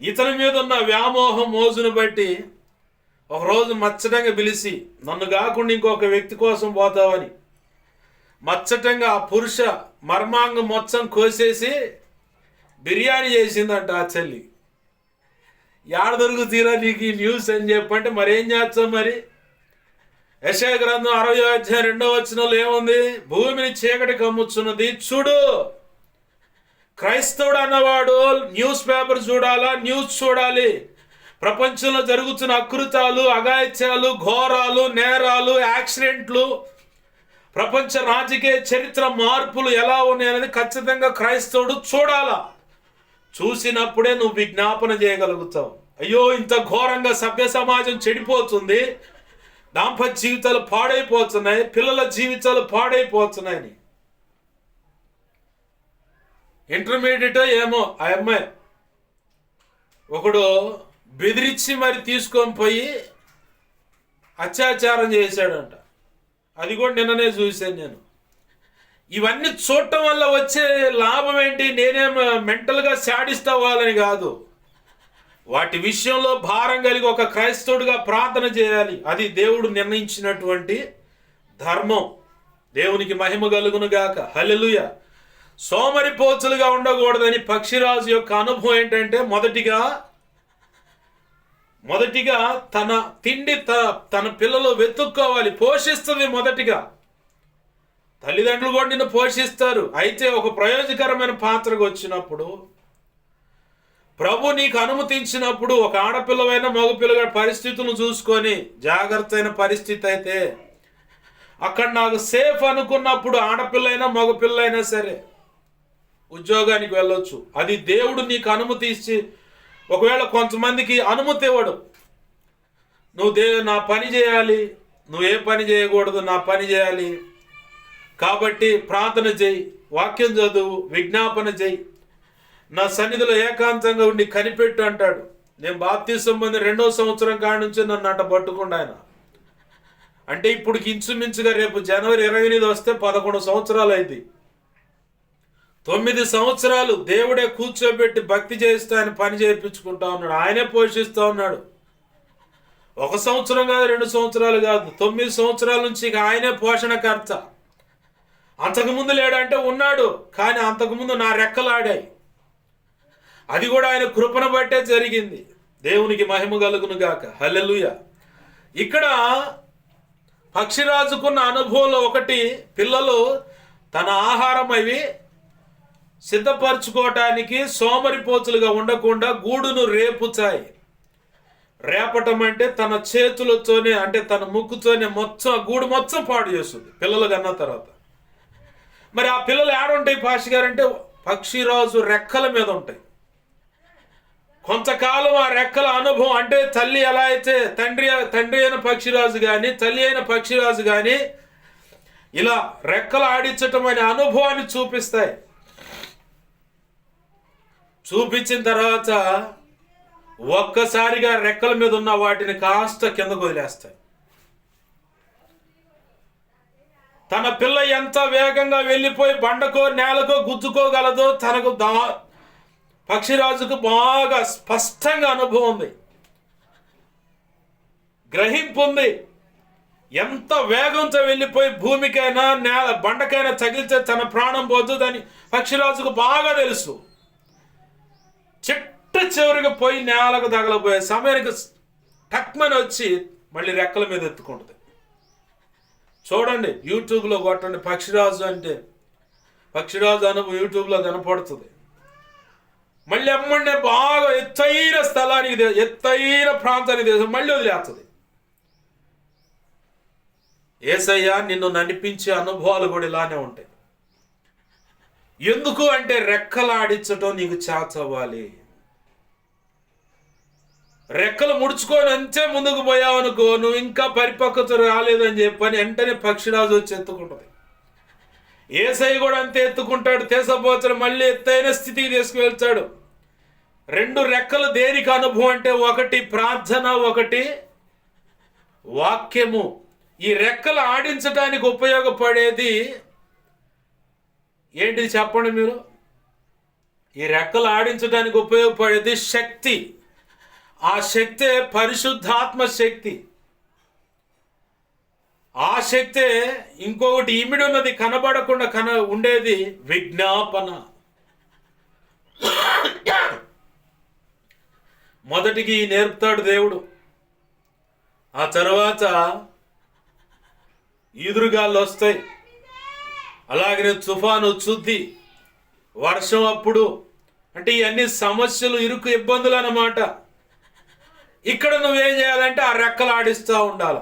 ఇతని మీద ఉన్న వ్యామోహం మోజును బట్టి ఒకరోజు మచ్చటంగా పిలిచి, నన్ను కాకుండా ఇంకొక వ్యక్తి కోసం పోతావని మచ్చటంగా ఆ పురుష మర్మాంగం మొత్తం కోసేసి బిర్యానీ చేసిందంట ఆ చెల్లి. ఏడ దొరుకుతీరా నీకు ఈ న్యూస్ అని చెప్పంటే మరేం చేస్తాం మరి? యెషయా గ్రంథం 60వ అధ్యాయం 2వ వచనంలో ఏముంది? భూమిని చీకటి కమ్ముచున్నది చూడు. క్రైస్తవుడు అన్నవాడు న్యూస్ పేపర్ చూడాలా, న్యూస్ చూడాలి. ప్రపంచంలో జరుగుతున్న అకృతాలు, అఘాయిత్యాలు, ఘోరాలు, నేరాలు, యాక్సిడెంట్లు, ప్రపంచ రాజకీయ చరిత్ర మార్పులు ఎలా ఉన్నాయనేది ఖచ్చితంగా క్రైస్తవుడు చూడాలా. చూసినప్పుడే నువ్వు విజ్ఞాపన చేయగలుగుతావు. అయ్యో ఇంత ఘోరంగా సభ్య సమాజం చెడిపోతుంది, దాంపత్య జీవితాలు పాడైపోతున్నాయి, పిల్లల జీవితాలు పాడైపోతున్నాయని. ఇంటర్మీడియట్ ఏమో ఆ అమ్మాయి ఒకడు బెదిరించి మరి తీసుకొని పోయి అత్యాచారం చేశాడంట. అది కూడా నిన్ననే చూశాను నేను. ఇవన్నీ చూడటం వల్ల వచ్చే లాభం ఏంటి? నేనేం మెంటల్గా శాడిస్ట్ అవ్వాలని కాదు. వాటి విషయంలో భారం కలిగి ఒక క్రైస్తవుడిగా ప్రార్థన చేయాలి. అది దేవుడు నిర్ణయించినటువంటి ధర్మం. దేవునికి మహిమ కలుగును గాక. హల్లెలూయా. సోమరిపోతులుగా ఉండకూడదని పక్షిరాజు యొక్క అనుభవం ఏంటంటే, మొదటిగా తన తిండి తన పిల్లలు వెతుక్కోవాలి, పోషిస్తుంది. మొదటిగా తల్లిదండ్రులు కూడా నిన్ను పోషిస్తారు. అయితే ఒక ప్రయోజకరమైన పాత్రకు వచ్చినప్పుడు, ప్రభు నీకు అనుమతించినప్పుడు, ఒక ఆడపిల్లవైనా మగపిల్లగా పరిస్థితులను చూసుకొని జాగ్రత్త అయిన పరిస్థితి అయితే అక్కడ నాకు సేఫ్ అనుకున్నప్పుడు ఆడపిల్లైనా మగపిల్లైనా సరే ఉద్యోగానికి వెళ్ళొచ్చు. అది దేవుడు నీకు అనుమతి ఇచ్చి, ఒకవేళ కొంతమందికి అనుమతి ఇవ్వడు. నువ్వు నా పని చేయాలి, నువ్వు ఏ పని చేయకూడదు, నా పని చేయాలి, కాబట్టి ప్రార్థన చేయి, వాక్యం చదువు, విజ్ఞాపన చేయి, నా సన్నిధిలో ఏకాంతంగా ఉండి కనిపెట్టు అంటాడు. నేను బాప్తిసం పొంది 2వ సంవత్సరం కాడి నుంచి నన్ను అట్ట పట్టుకుండా ఆయన. అంటే ఇప్పుడు ఇంచుమించుగా రేపు జనవరి 28 వస్తే 11 సంవత్సరాలు అయింది. 9 సంవత్సరాలు దేవుడే కూర్చోబెట్టి భక్తి చేస్తూ ఆయన పని చేయించుకుంటా ఉన్నాడు. ఆయనే పోషిస్తూ ఉన్నాడు. 1 సంవత్సరం కాదు, 2 సంవత్సరాలు కాదు, 9 సంవత్సరాల నుంచి ఆయనే పోషణకర్త. అంతకుముందు లేడంటే ఉన్నాడు, కానీ అంతకుముందు నా రెక్కలు ఆడాయి. అది కూడా ఆయన కృపను బట్టే జరిగింది. దేవునికి మహిమ కలుగును గాక. హల్లెలూయా. ఇక్కడ పక్షిరాజుకున్న అనుభవంలో ఒకటి, పిల్లలు తన ఆహారం అవి సిద్ధపరచుకోవటానికి సోమరిపోతులుగా ఉండకుండా గూడును రేపుతాయి. రేపటం అంటే తన చేతులతోనే, అంటే తన ముక్కుతోనే మొత్తం గూడు మొత్తం పాడు చేస్తుంది పిల్లలు కన్న తర్వాత. మరి ఆ పిల్లలు ఏడుంటాయి పాషి గారు అంటే పక్షిరాజు రెక్కల మీద ఉంటాయి. కొంతకాలం ఆ రెక్కల అనుభవం, అంటే తల్లి ఎలా అయితే తండ్రి అయిన పక్షిరాజు కానీ తల్లి అయిన పక్షిరాజు కానీ ఇలా రెక్కలు ఆడించటం అనే అనుభవాన్ని చూపిస్తాయి. చూపించిన తర్వాత ఒక్కసారిగా రెక్కల మీద ఉన్న వాటిని కాస్త కిందకు వదిలేస్తాయి. తన పిల్ల ఎంత వేగంగా వెళ్ళిపోయి బండకో నేలకో గుద్దుకోగలదో తనకు పక్షిరాజుకు బాగా స్పష్టంగా అనుభవం ఉంది, గ్రహింపు ఉంది. ఎంత వేగంతో వెళ్ళిపోయి భూమికైనా బండకైనా తగిలితే తన ప్రాణం పోదు దాని పక్షిరాజుకు బాగా తెలుసు. చివరికి పోయి నేలకు తగలబోయే సమయానికి టక్మని వచ్చి మళ్ళీ రెక్కల మీద ఎత్తుకుంటుంది. చూడండి, యూట్యూబ్లో కొట్టండి పక్షిరాజు అంటే, పక్షిరాజు అనుభవం యూట్యూబ్లో కనపడుతుంది. మళ్ళీ అమ్మండే బాగా ఎత్తైన స్థలానికి, ఎత్తైన ప్రాంతానికి తెలుసు, మళ్ళీ వదిలేస్తుంది. యేసయ్య నిన్ను నడిపించే అనుభవాలు కూడా ఇలానే ఉంటాయి. ఎందుకు అంటే రెక్కలాడించటం నీకు చేతవ్వాలి. రెక్కలు ముడుచుకొని అంతే ముందుకు పోయావు అనుకో, నువ్వు ఇంకా పరిపక్వత రాలేదని చెప్పని వెంటనే పక్షిరాజు వచ్చి ఎత్తుకుంటుంది. యేసయ్య కూడా అంతే ఎత్తుకుంటాడు, తీసుకుపోతాడు, మళ్ళీ ఎత్తైన స్థితికి తీసుకువెళ్తాడు. రెండు రెక్కలు దేనికి అనుభవం అంటే, ఒకటి ప్రార్థన, ఒకటి వాక్యము. ఈ రెక్కలు ఆడించడానికి ఉపయోగపడేది ఏంటిది చెప్పండి మీరు? ఈ రెక్కలు ఆడించడానికి ఉపయోగపడేది శక్తి. ఆ శక్తే పరిశుద్ధాత్మ శక్తి. ఆ శక్తే ఇంకొకటి ఇమిడి ఉన్నది, కనబడకుండా ఉండేది విజ్ఞాపన. మొదటికి నేర్పుతాడు దేవుడు, ఆ తర్వాత ఈదురుగాళ్ళు వస్తాయి, అలాగనే తుఫాను చుద్ది, వర్షం అప్పుడు, అంటే ఇవన్నీ సమస్యలు, ఇరుకు ఇబ్బందులు అన్నమాట. ఇక్కడ నువ్వేం చేయాలంటే ఆ రెక్కలు ఆడిస్తూ ఉండాలి.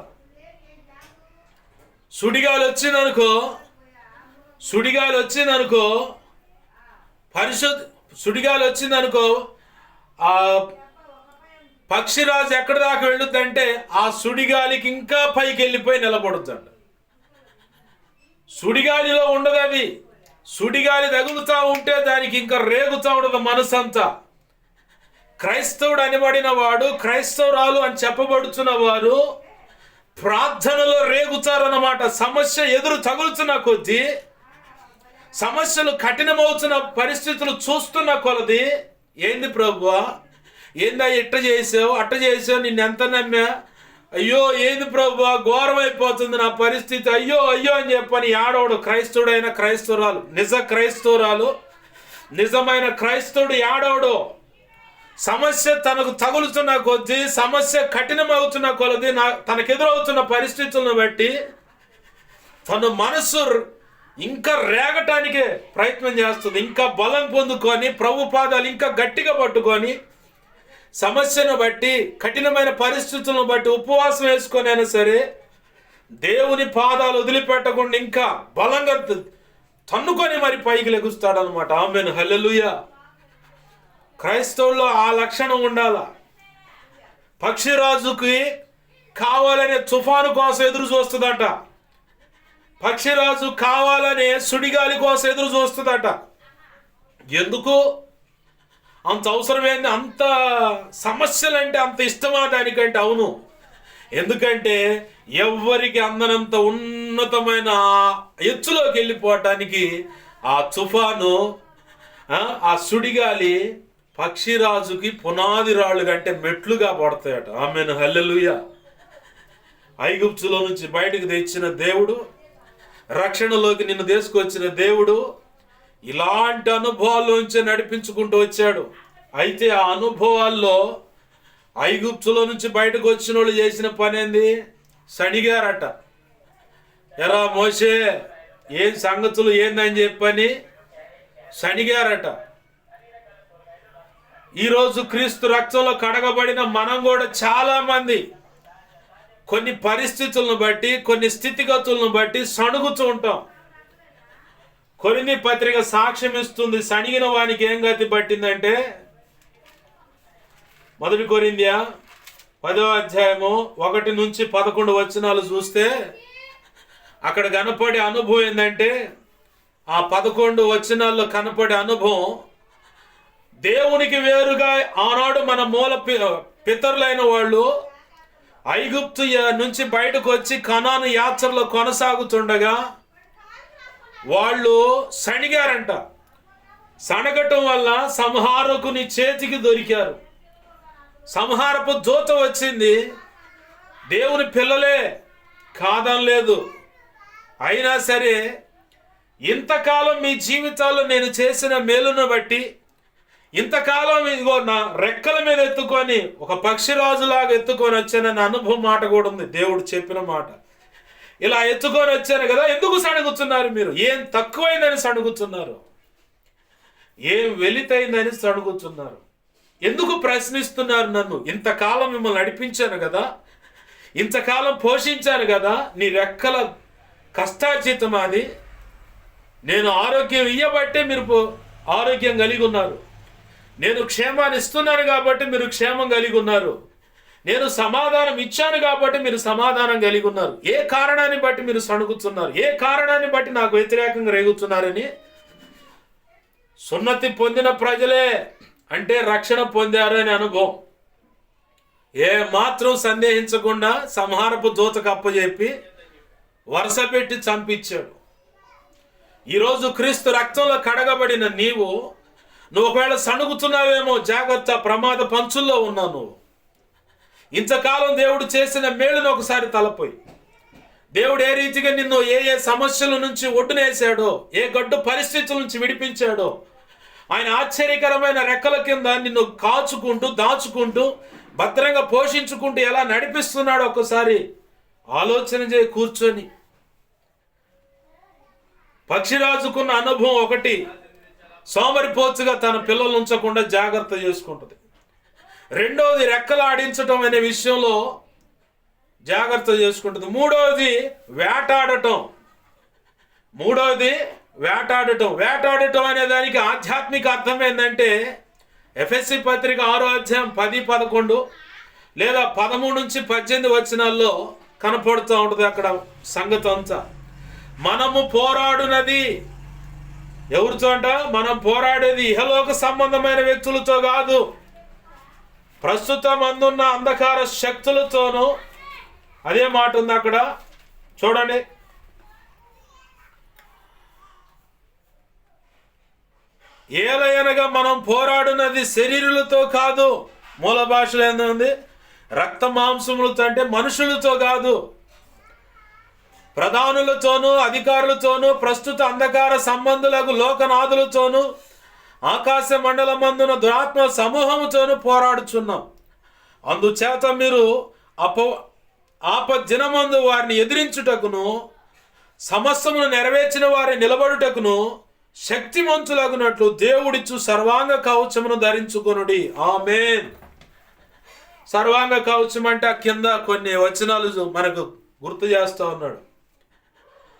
సుడిగాలి వచ్చిందనుకో, సుడిగాలి వచ్చిందనుకో, ఆ పక్షిరాజు ఎక్కడి దాకా వెళ్ళుద్దంటే ఆ సుడిగాలికి ఇంకా పైకి వెళ్ళిపోయి నిలబడుద్దంట. సుడిగాలిలో ఉండదు అది. సుడిగాలి తగులుతూ ఉంటే దానికి ఇంకా రేగుతూ ఉండదు మనసంతా. క్రైస్తవుడు అనబడిన వాడు, క్రైస్తవురాలు అని చెప్పబడుతున్న వారు ప్రార్థనలో రేగుతారన్నమాట. సమస్య ఎదురు తగులుతున్న కొద్దీ, సమస్యలు కఠినమవుతున్న పరిస్థితులు చూస్తున్న కొలది, ఏంది ప్రభువా, ఏందా ఇట్ట చేసావు, అట్ట చేసావు, నిన్ను ఎంత నమ్మా, అయ్యో ఏంది ప్రభువా ఘోరం అయిపోతుంది నా పరిస్థితి, అయ్యో అయ్యో అని చెప్పని యాడవడు. క్రైస్తవుడైన క్రైస్తవురాలు, నిజ క్రైస్తవురాలు, నిజమైన క్రైస్తవుడు యాడవడు. సమస్య తనకు తగులుతున్న కొద్దీ, సమస్య కఠినమవుతున్న కొలది, తనకెదురవుతున్న పరిస్థితులను బట్టి తన మనసు ఇంకా రేగటానికే ప్రయత్నం చేస్తుంది. ఇంకా బలం పొందుకొని ప్రభు పాదాలు ఇంకా గట్టిగా పట్టుకొని, సమస్యను బట్టి, కఠినమైన పరిస్థితులను బట్టి ఉపవాసం వేసుకొని అయినా సరే దేవుని పాదాలు వదిలిపెట్టకుండా ఇంకా బలంగా తన్నుకొని మరి పైకి లెగుస్తాడనమాట. ఆమేన్, హల్లెలూయా. క్రైస్తవుల్లో ఆ లక్షణం ఉండాల. పక్షిరాజుకి కావాలనే తుఫాను కోసం ఎదురు చూస్తుందట. పక్షిరాజు కావాలనే సుడిగాలి కోసం ఎదురు చూస్తుందట. ఎందుకు అంత అవసరమైంది? అంత సమస్యలంటే అంత ఇష్టమా దానికంటే? అవును. ఎందుకంటే ఎవ్వరికి అందనంత ఉన్నతమైన ఎత్తులోకి వెళ్ళిపోవటానికి ఆ తుఫాను, ఆ సుడిగాలి పక్షిరాజుకి పునాది రాళ్ళు కంటే మెట్లుగా పడతాయట. ఆమేన్, హల్లెలూయా. ఐగుప్తులో నుంచి బయటకు తెచ్చిన దేవుడు రక్షణలోకి నిన్ను తీసుకొచ్చిన దేవుడు ఇలాంటి అనుభవాల్లోంచి నడిపించుకుంటూ వచ్చాడు. అయితే ఆ అనుభవాల్లో ఐగుప్తులో నుంచి బయటకు వచ్చిన వాళ్ళు చేసిన పని ఏంది? సణిగారట. ఎరా మోషే, ఏం సంగతులు ఏందని చెప్పని సణిగారట. ఈరోజు క్రీస్తు రక్తంలో కడగబడిన మనం కూడా చాలా మంది కొన్ని పరిస్థితులను బట్టి, కొన్ని స్థితిగతులను బట్టి సణుగుతూ ఉంటాం. కొరింథీ పత్రిక సాక్ష్యం ఇస్తుంది. సణిగిన వానికి ఏం గతి పట్టిందంటే, 1 కొరింథీ 10వ అధ్యాయము 1 నుంచి 11 వచనాలు చూస్తే అక్కడ కనపడే అనుభవం ఏంటంటే, ఆ 11 వచనాల్లో కనపడే అనుభవం దేవునికి వేరుగా ఆనాడు మన మూల పితరులైన వాళ్ళు ఐగుప్తు నుంచి బయటకు వచ్చి కనాను యాత్రలో కొనసాగుతుండగా వాళ్ళు సణిగారంట. సణగటం వల్ల సంహారకుని చేతికి దొరికారు. సంహారపు దూత వచ్చింది. దేవుని పిల్లలే కాదనలేదు. అయినా సరే ఇంతకాలం మీ జీవితాల్లో నేను చేసిన మేలును బట్టి, ఇంతకాలం ఇదిగో నా రెక్కల మీద ఎత్తుకొని ఒక పక్షిరాజులాగా ఎత్తుకొని వచ్చానన్న అనుభవం మాట కూడా ఉంది. దేవుడు చెప్పిన మాట, ఇలా ఎత్తుకొని వచ్చాను కదా, ఎందుకు సణుగుతున్నారు మీరు? ఏం తక్కువైందని సణుగుతున్నారు? ఏం వెలితైందని సణుగుతున్నారు? ఎందుకు ప్రశ్నిస్తున్నారు నన్ను? ఇంతకాలం మిమ్మల్ని నడిపించాను కదా, ఇంతకాలం పోషించాను కదా, నీ రెక్కల కష్టార్జితం అది. నేను ఆరోగ్యం ఇయ్యబట్టే మీరు ఆరోగ్యం కలిగి ఉన్నారు. నేను క్షేమాన్ని ఇస్తున్నాను కాబట్టి మీరు క్షేమం కలిగి ఉన్నారు. నేను సమాధానం ఇచ్చాను కాబట్టి మీరు సమాధానం కలిగి ఉన్నారు. ఏ కారణాన్ని బట్టి మీరు సణుగుతున్నారు? ఏ కారణాన్ని బట్టి నాకు వ్యతిరేకంగా రేగుతున్నారని సున్నతి పొందిన ప్రజలే అంటే రక్షణ పొందారు అనే అనుభవం. ఏ మాత్రం సందేహించకుండా సంహారపు దూతకు అప్పచెప్పి వరుస పెట్టి చంపించాడు. ఈరోజు క్రీస్తు రక్తంలో కడగబడిన నువ్వు ఒకవేళ సణుగుతున్నావేమో, జాగ్రత్త, ప్రమాద పంచుల్లో ఉన్నావు నువ్వు. ఇంతకాలం దేవుడు చేసిన మేలును ఒకసారి తలపోయి, దేవుడు ఏ రీతిగా నిన్ను ఏ ఏ సమస్యల నుంచి ఒడ్డునేసాడో, ఏ గడ్డు పరిస్థితుల నుంచి విడిపించాడో, ఆయన ఆశ్చర్యకరమైన రెక్కల కింద నిన్ను కాచుకుంటూ దాచుకుంటూ భద్రంగా పోషించుకుంటూ ఎలా నడిపిస్తున్నాడో ఒక్కసారి ఆలోచన చేయి కూర్చొని. పక్షిరాజుకున్న అనుభవం ఒకటి, సోమరిపోతుగా తన పిల్లలు ఉంచకుండా జాగ్రత్త చేసుకుంటుంది. రెండవది రెక్కలు ఆడించటం అనే విషయంలో జాగ్రత్త చేసుకుంటుంది. మూడవది వేటాడటం. వేటాడటం అనే దానికి ఆధ్యాత్మిక అర్థం ఏంటంటే, ఎఫెసీ పత్రిక 6వ అధ్యాయం 10-11 లేదా 13 నుంచి 18 వచనాల్లో కనపడుతూ ఉంటుంది. అక్కడ సంగతి అంతా మనము పోరాడునది ఎవరితో అంట? మనం పోరాడేది ఇహలోక సంబంధమైన వ్యక్తులతో కాదు, ప్రస్తుతం అందున్న అంధకార శక్తులతోనూ. అదే మాట ఉంది అక్కడ చూడండి. ఏలయనగా మనం పోరాడునది శరీరులతో కాదు. మూల భాషలో ఏంది? రక్త మాంసములతో, అంటే మనుషులతో కాదు, ప్రధానులతోనూ అధికారులతోనూ ప్రస్తుత అంధకార సంబంధులకు లోకనాథులతోనూ ఆకాశ మండలమందున దురాత్మ సమూహముతోనూ పోరాడుచున్నాం. అందుచేత మీరు ఆపజ్జనమందు వారిని ఎదిరించుటకును, సమస్తమును నెరవేర్చిన వారిని నిలబడుటకును శక్తిమంతులగునట్లు దేవుడిచ్చు సర్వాంగ కవచమును ధరించుకొనుడి. ఆమేన్. సర్వాంగ కవచం అంటే కింద కొన్ని వచనాలు మనకు గుర్తు చేస్తూ ఉన్నాడు.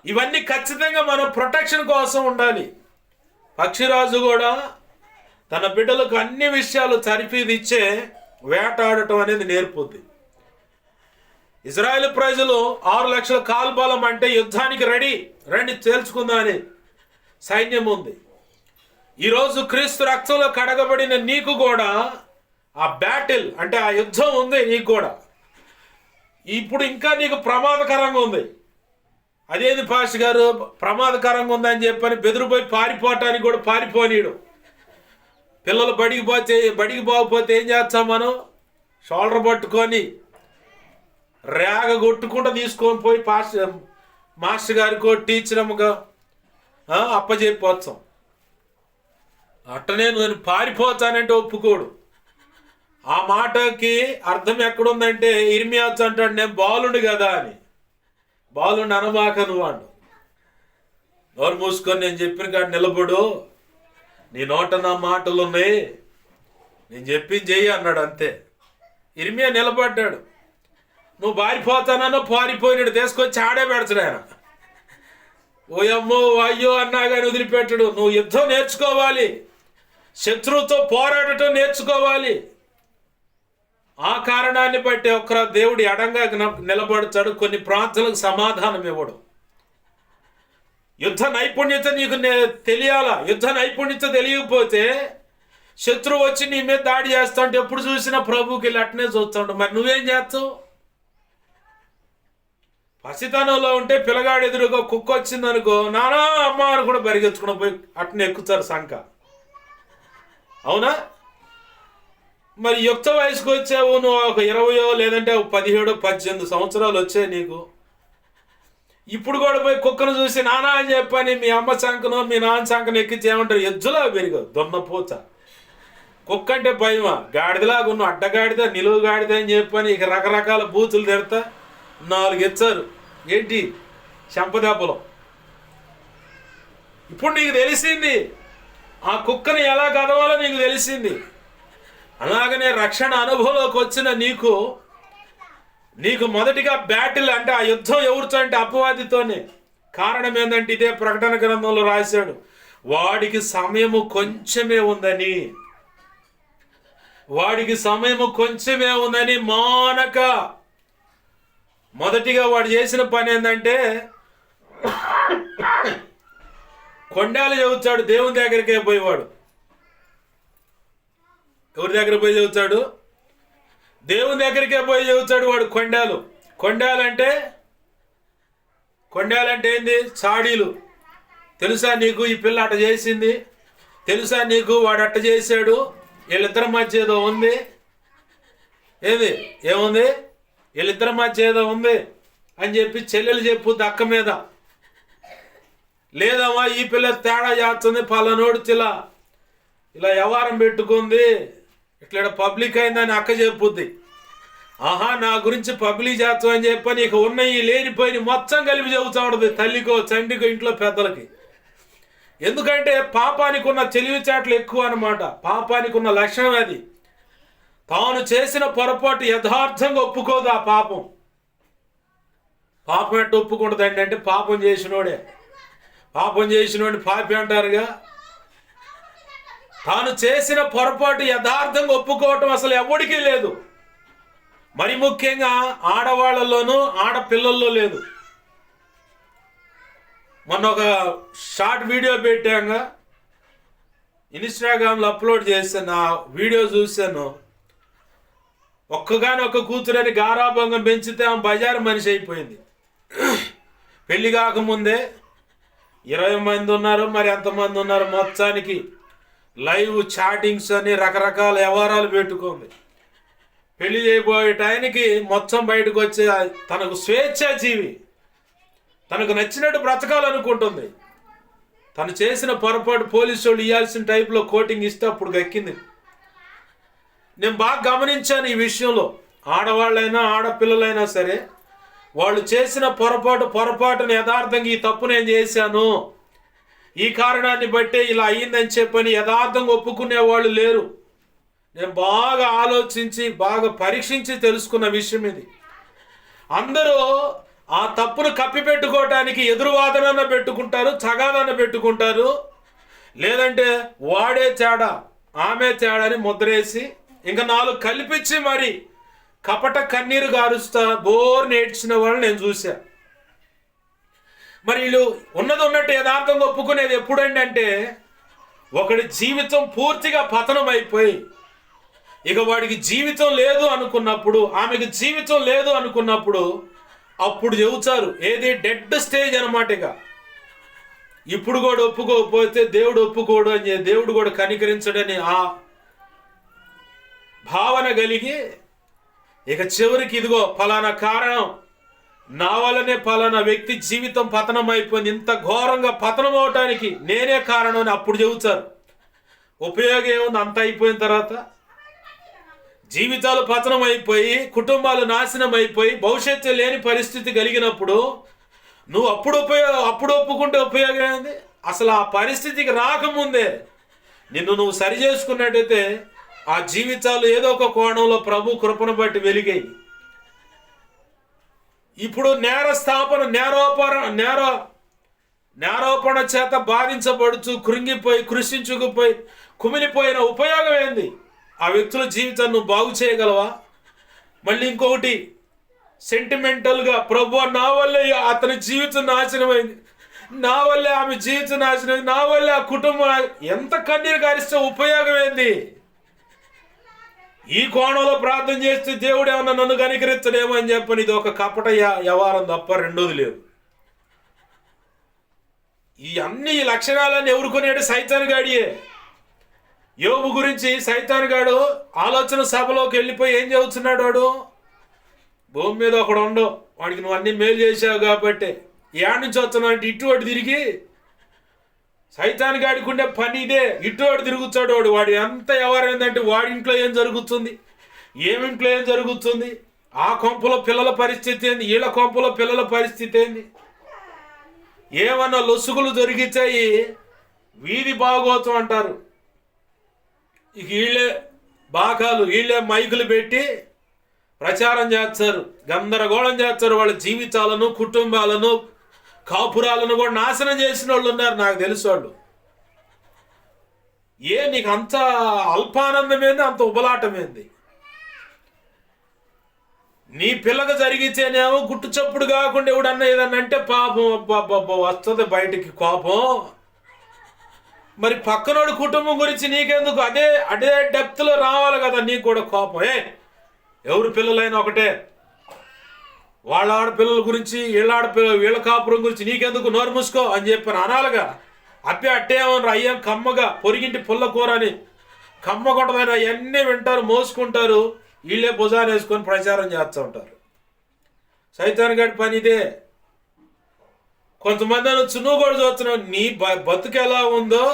ఇవన్నీ ఖచ్చితంగా మనం ప్రొటెక్షన్ కోసం ఉండాలి. పక్షిరాజు కూడా తన బిడ్డలకు అన్ని విషయాలు తరిపిదిచ్చే వేటాడటం అనేది నేర్పుద్ది. ఇజ్రాయెల్ ప్రజలు 6 లక్షల కాల్బలం అంటే యుద్ధానికి రండి తేల్చుకుందామని సైన్యం ఉంది. ఈరోజు క్రీస్తు రక్తంలో కడగబడిన నీకు కూడా ఆ బ్యాటిల్ అంటే ఆ యుద్ధం ఉంది నీకు కూడా. ఇప్పుడు ఇంకా నీకు ప్రమాదకరంగా ఉంది. అదేంది పాస్టర్ గారు ప్రమాదకరంగా ఉందని చెప్పని బెదిరిపోయి పారిపోవటానికి కూడా పారిపోనీడు. పిల్లలు బడికి పోకపోతే ఏం చేస్తాం మనం? షోల్డర్ పట్టుకొని రేగ కొట్టుకుంటూ తీసుకొని పోయి మాస్టర్ గారికో టీచరమ్మగా అప్పచెప్పొచ్చాం. అట్టనే నేను పారిపోతానంటే ఒప్పుకోడు. ఆ మాటకి అర్థం ఎక్కడుందంటే ఇర్మియాస్ అంటాడు, నేను బాలుండు కదా అని. బాలుండి అనబాక నువ్వు అండు. నోరు మూసుకొని నేను చెప్పిన కాడ నిలబడు, నీ నోట నా మాటలు ఉన్నాయి, నేను చెప్పింది చెయ్యి అన్నాడు. అంతే. ఇర్మియా నిలబడ్డాడు. నువ్వు పారిపోతానో పారిపోయినాడు తీసుకొచ్చి ఆడే పెడతాడు ఆయన. ఓయమ్మో అయ్యో అన్నా కానీ వదిలిపెట్టడు. నువ్వు యుద్ధం నేర్చుకోవాలి, శత్రువుతో పోరాడటం నేర్చుకోవాలి. ఆ కారణాన్ని బట్టి ఒక్క దేవుడు ఎడంగా నిలబడతాడు, కొన్ని ప్రార్థనలకు సమాధానం ఇవ్వడు. యుద్ధ నైపుణ్యత నీకు తెలియాలా. యుద్ధ నైపుణ్యత తెలియకపోతే శత్రువు వచ్చి నీ మీద దాడి చేస్తా ఉంటే ఎప్పుడు చూసినా ప్రభువుకి వెళ్ళి అట్టనే చూస్తాడు. మరి నువ్వేం చేస్తావు? పసితనంలో ఉంటే పిల్లగాడు ఎదురుగా కుక్క వచ్చిందనుకో, నానా అమ్మ అని కూడా పరిగెత్తుకుని పోయి అట్టనే ఎక్కుతారు సంక. అవునా? మరి యుక్త వయసుకు వచ్చావు, నువ్వు ఒక 20 లేదంటే 17 18 సంవత్సరాలు వచ్చాయి నీకు. ఇప్పుడు కూడా పోయి కుక్కను చూసి నానా అని చెప్పని మీ అమ్మ సంకనో మీ నాన్న సంకను ఎక్కించి ఏమంటారు? ఎజ్జులా పెరిగావు దొన్నపోచ. కుక్క అంటే భయమా? గాడిదలాగా ఉన్న అడ్డగాడిద నిలువు గాడిద అని చెప్పని ఇక రకరకాల బూతులు తిడతా 4 ఇచ్చారు. ఏంటి చెంపదెబ్బలు. ఇప్పుడు నీకు తెలిసింది ఆ కుక్కని ఎలా కదవాలో నీకు తెలిసింది. అలాగనే రక్షణ అనుభవంలోకి వచ్చిన నీకు మొదటిగా బ్యాటిల్ అంటే ఆ యుద్ధం ఎవరితో అంటే అపవాదితోనే. కారణం ఏంటంటే ఇదే ప్రకటన గ్రంథంలో రాశాడు, వాడికి సమయము కొంచెమే ఉందని. వాడికి సమయము కొంచెమే ఉందని మానక మొదటిగా వాడు చేసిన పని ఏంటంటే కొండాలు చెబుతాడు. దేవుని దగ్గరికే పోయేవాడు. ఎవరి దగ్గర పోయి చెబుతాడు? దేవుని దగ్గరికే పోయి చెబుతాడు వాడు. కొండాలంటే ఏంది? చాడీలు. తెలుసా నీకు ఈ పిల్ల అట్ట చేసింది, తెలుసా నీకు వాడు అట్ట చేశాడు, వీళ్ళిద్దరి మధ్య ఏదో ఉంది. ఏముంది? వీళ్ళిద్దరి మధ్య ఏదో ఉంది అని చెప్పి చెల్లెలు చెప్పు దక్క మీద. లేదమ్మా ఈ పిల్ల తేడా చేస్తుంది, పలానోడు ఇలా వ్యవహారం పెట్టుకుంది, ఇట్లా పబ్లిక్ అయిందని అక్క చెప్పుద్ది. ఆహా నా గురించి పబ్లిక్ చేస్తామని చెప్పని ఇక ఉన్నాయి లేనిపోయి మొత్తం కలిపి చెబుతూ ఉంటుంది తల్లికో తండ్రికో ఇంట్లో పెద్దలకి. ఎందుకంటే పాపానికి ఉన్న తెలివిచాట్లు ఎక్కువ అన్నమాట. పాపానికి ఉన్న లక్షణం అది. తాను చేసిన పొరపాటు యథార్థంగా ఒప్పుకోదు ఆ పాపం. పాపం ఎట్ట ఒప్పుకుంటుందండి అంటే పాపం చేసినోడే. పాపం చేసినోడిని పాపి అంటారుగా. తాను చేసిన పొరపాటు యథార్థంగా ఒప్పుకోవటం అసలు ఎవడికి లేదు. మరి ముఖ్యంగా ఆడవాళ్ళలోనూ ఆడపిల్లల్లో లేదు. మొన్న ఒక షార్ట్ వీడియో పెట్టాక ఇన్స్టాగ్రామ్లో అప్లోడ్ చేశాను. ఆ వీడియో చూశాను. ఒక్క కూతురని గారాభంగా పెంచితే ఆమె బజారు మనిషి అయిపోయింది. పెళ్లి కాకముందే 20 మంది ఉన్నారు, మరి ఎంతమంది ఉన్నారు, మొత్తానికి లైవ్ చాటింగ్స్ అని రకరకాల వ్యవహారాలు పెట్టుకుంది. పెళ్లి చేయబోయే టైంకి మొత్తం బయటకు వచ్చే తనకు స్వేచ్ఛాజీవి, తనకు నచ్చినట్టు బ్రతకాలనుకుంటుంది. తను చేసిన పొరపాటు పోలీసు వాళ్ళు ఇవ్వాల్సిన టైప్లో కోటింగ్ ఇస్తే అప్పుడు దక్కింది. నేను బాగా గమనించాను ఈ విషయంలో. ఆడవాళ్ళైనా ఆడపిల్లలైనా సరే వాళ్ళు చేసిన పొరపాటును యథార్థంగా ఈ తప్పు నేను చేశాను, ఈ కారణాన్ని బట్టే ఇలా అయ్యిందని చెప్పని యథార్థంగా ఒప్పుకునే వాళ్ళు లేరు. నేను బాగా ఆలోచించి బాగా పరీక్షించి తెలుసుకున్న విషయం ఇది. అందరూ ఆ తప్పును కప్పిపెట్టుకోవటానికి ఎదురువాదన పెట్టుకుంటారు, తగాదన పెట్టుకుంటారు, లేదంటే వాడే తేడా ఆమె తేడా అని ముద్రేసి ఇంకా 4 కల్పించి మరి కపట కన్నీరు గారుస్తా బోర్ నేర్చిన వాళ్ళు నేను చూసా. మరి వీళ్ళు ఉన్నట్టు యథార్థంగా ఒప్పుకునేది ఎప్పుడండి అంటే ఒకడి జీవితం పూర్తిగా పతనం అయిపోయి ఇక వాడికి జీవితం లేదు అనుకున్నప్పుడు, ఆమెకి జీవితం లేదు అనుకున్నప్పుడు అప్పుడు చెబుతారు ఏది డెడ్ స్టేజ్ అనమాట. ఇక ఇప్పుడు కూడా ఒప్పుకోకపోతే దేవుడు ఒప్పుకోడు అని, దేవుడు కూడా కనికరించడని ఆ భావన కలిగి ఇక చివరికి ఇదిగో ఫలానా కారణం నా వల్లనే పలానా వ్యక్తి జీవితం పతనం అయిపోయింది, ఇంత ఘోరంగా పతనం అవటానికి నేనే కారణం అని అప్పుడు చెబుతారు. ఉపయోగం ఏముంది? అంత అయిపోయిన తర్వాత జీవితాలు పతనం అయిపోయి, కుటుంబాలు నాశనం అయిపోయి, భవిష్యత్తు లేని పరిస్థితి కలిగినప్పుడు నువ్వు అప్పుడు ఒప్పుకుంటే ఉపయోగం ఏంది? అసలు ఆ పరిస్థితికి రాకముందే నువ్వు సరి చేసుకున్నట్టయితే ఆ జీవితాలు ఏదో ఒక కోణంలో ప్రభు కృపను బట్టి వెలిగాయి. ఇప్పుడు నేరోపణ చేత బాధించబడుచు కృంగిపోయి కృషించుకుపోయి కుమిలిపోయిన ఉపయోగం ఏంది? ఆ వ్యక్తుల జీవితాన్ని నువ్వు బాగు చేయగలవా? మళ్ళీ ఇంకొకటి సెంటిమెంటల్గా, ప్రభు నా వల్లే అతని జీవితం నాశనమైంది, నా వల్లే ఆమె జీవితం నాశనమైంది, నా వల్లే ఆ కుటుంబం, ఎంత కన్నీరు గారిస్తే ఉపయోగం ఏంది? ఈ కోణంలో ప్రార్థన చేస్తే దేవుడు ఏమన్నా నన్ను కనికరించడేమో అని చెప్పని ఇది ఒక కపట వ్యవహారం తప్ప రెండోది లేదు. ఈ అన్ని లక్షణాలన్నీ ఎవరుకునేడు? సైతాను గాడియే. యోబు గురించి సైతాను గాడు ఆలోచన సభలోకి వెళ్ళిపోయి ఏం చెబుతున్నాడు? వాడు భూమి మీద ఒకడు ఉండవు, వాడికి నువ్వు అన్ని మేలు చేసావు కాబట్టి ఏడు నుంచి వస్తున్నావు అంటే ఇటు వాడు తిరిగి, సైతాన్ గాడికి ఉండే పని ఇదే, ఇటు వాడు తిరుగుతాడు. వాడు ఎంత ఎవరు ఏంటంటే వాడి ఇంట్లో ఏం జరుగుతుంది, ఏమింట్లో ఏం జరుగుతుంది, ఆ కొంపలో పిల్లల పరిస్థితి ఏంది, వీళ్ళ కొంపలో పిల్లల పరిస్థితి ఏంది, ఏమన్నా లొసుగులు దొరికితాయి, వీధి భాగోతం అంటారు. ఇక వీళ్ళే బాకాలు, వీళ్ళే మైకులు పెట్టి ప్రచారం చేస్తారు, గందరగోళం చేస్తారు. వాళ్ళ జీవితాలను, కుటుంబాలను, కాపురాలను కూడా నాశనం చేసిన వాళ్ళు ఉన్నారు, నాకు తెలుసు. వాళ్ళు నీకు అంత అల్పానందమేంది, అంత ఉబలాటమేంది? నీ పిల్లగా జరిగితేనేమో గుట్టు చప్పుడు కాకుండా ఎవడన్నా ఏదన్నా అంటే పాపం అబ్బా వస్తుంది బయటికి కోపం. మరి పక్కనోడి కుటుంబం గురించి నీకెందుకు? అదే డెప్త్లో రావాలి కదా నీకు కూడా కోపం. ఎవరి పిల్లలైనా ఒకటే, వాళ్ళ ఆడపిల్లల గురించి వీళ్ళ కాపురం గురించి నీకెందుకు, నోరు మూసుకో అని చెప్పాను అనాలిగా. అట్టేమన్నారు అయ్యాం కమ్మగా, పొరిగింటి పుల్ల కూర అని కమ్మగొండదని అవన్నీ వింటారు, మోసుకుంటారు, వీళ్ళే భుజాన్ని వేసుకొని ప్రచారం చేస్తూ ఉంటారు. సైతాన్ గడి పని ఇదే. కొంతమంది అనొచ్చు, నువ్వు కూడా చూస్తున్నావు, నీ బతుకు ఎలా ఉందో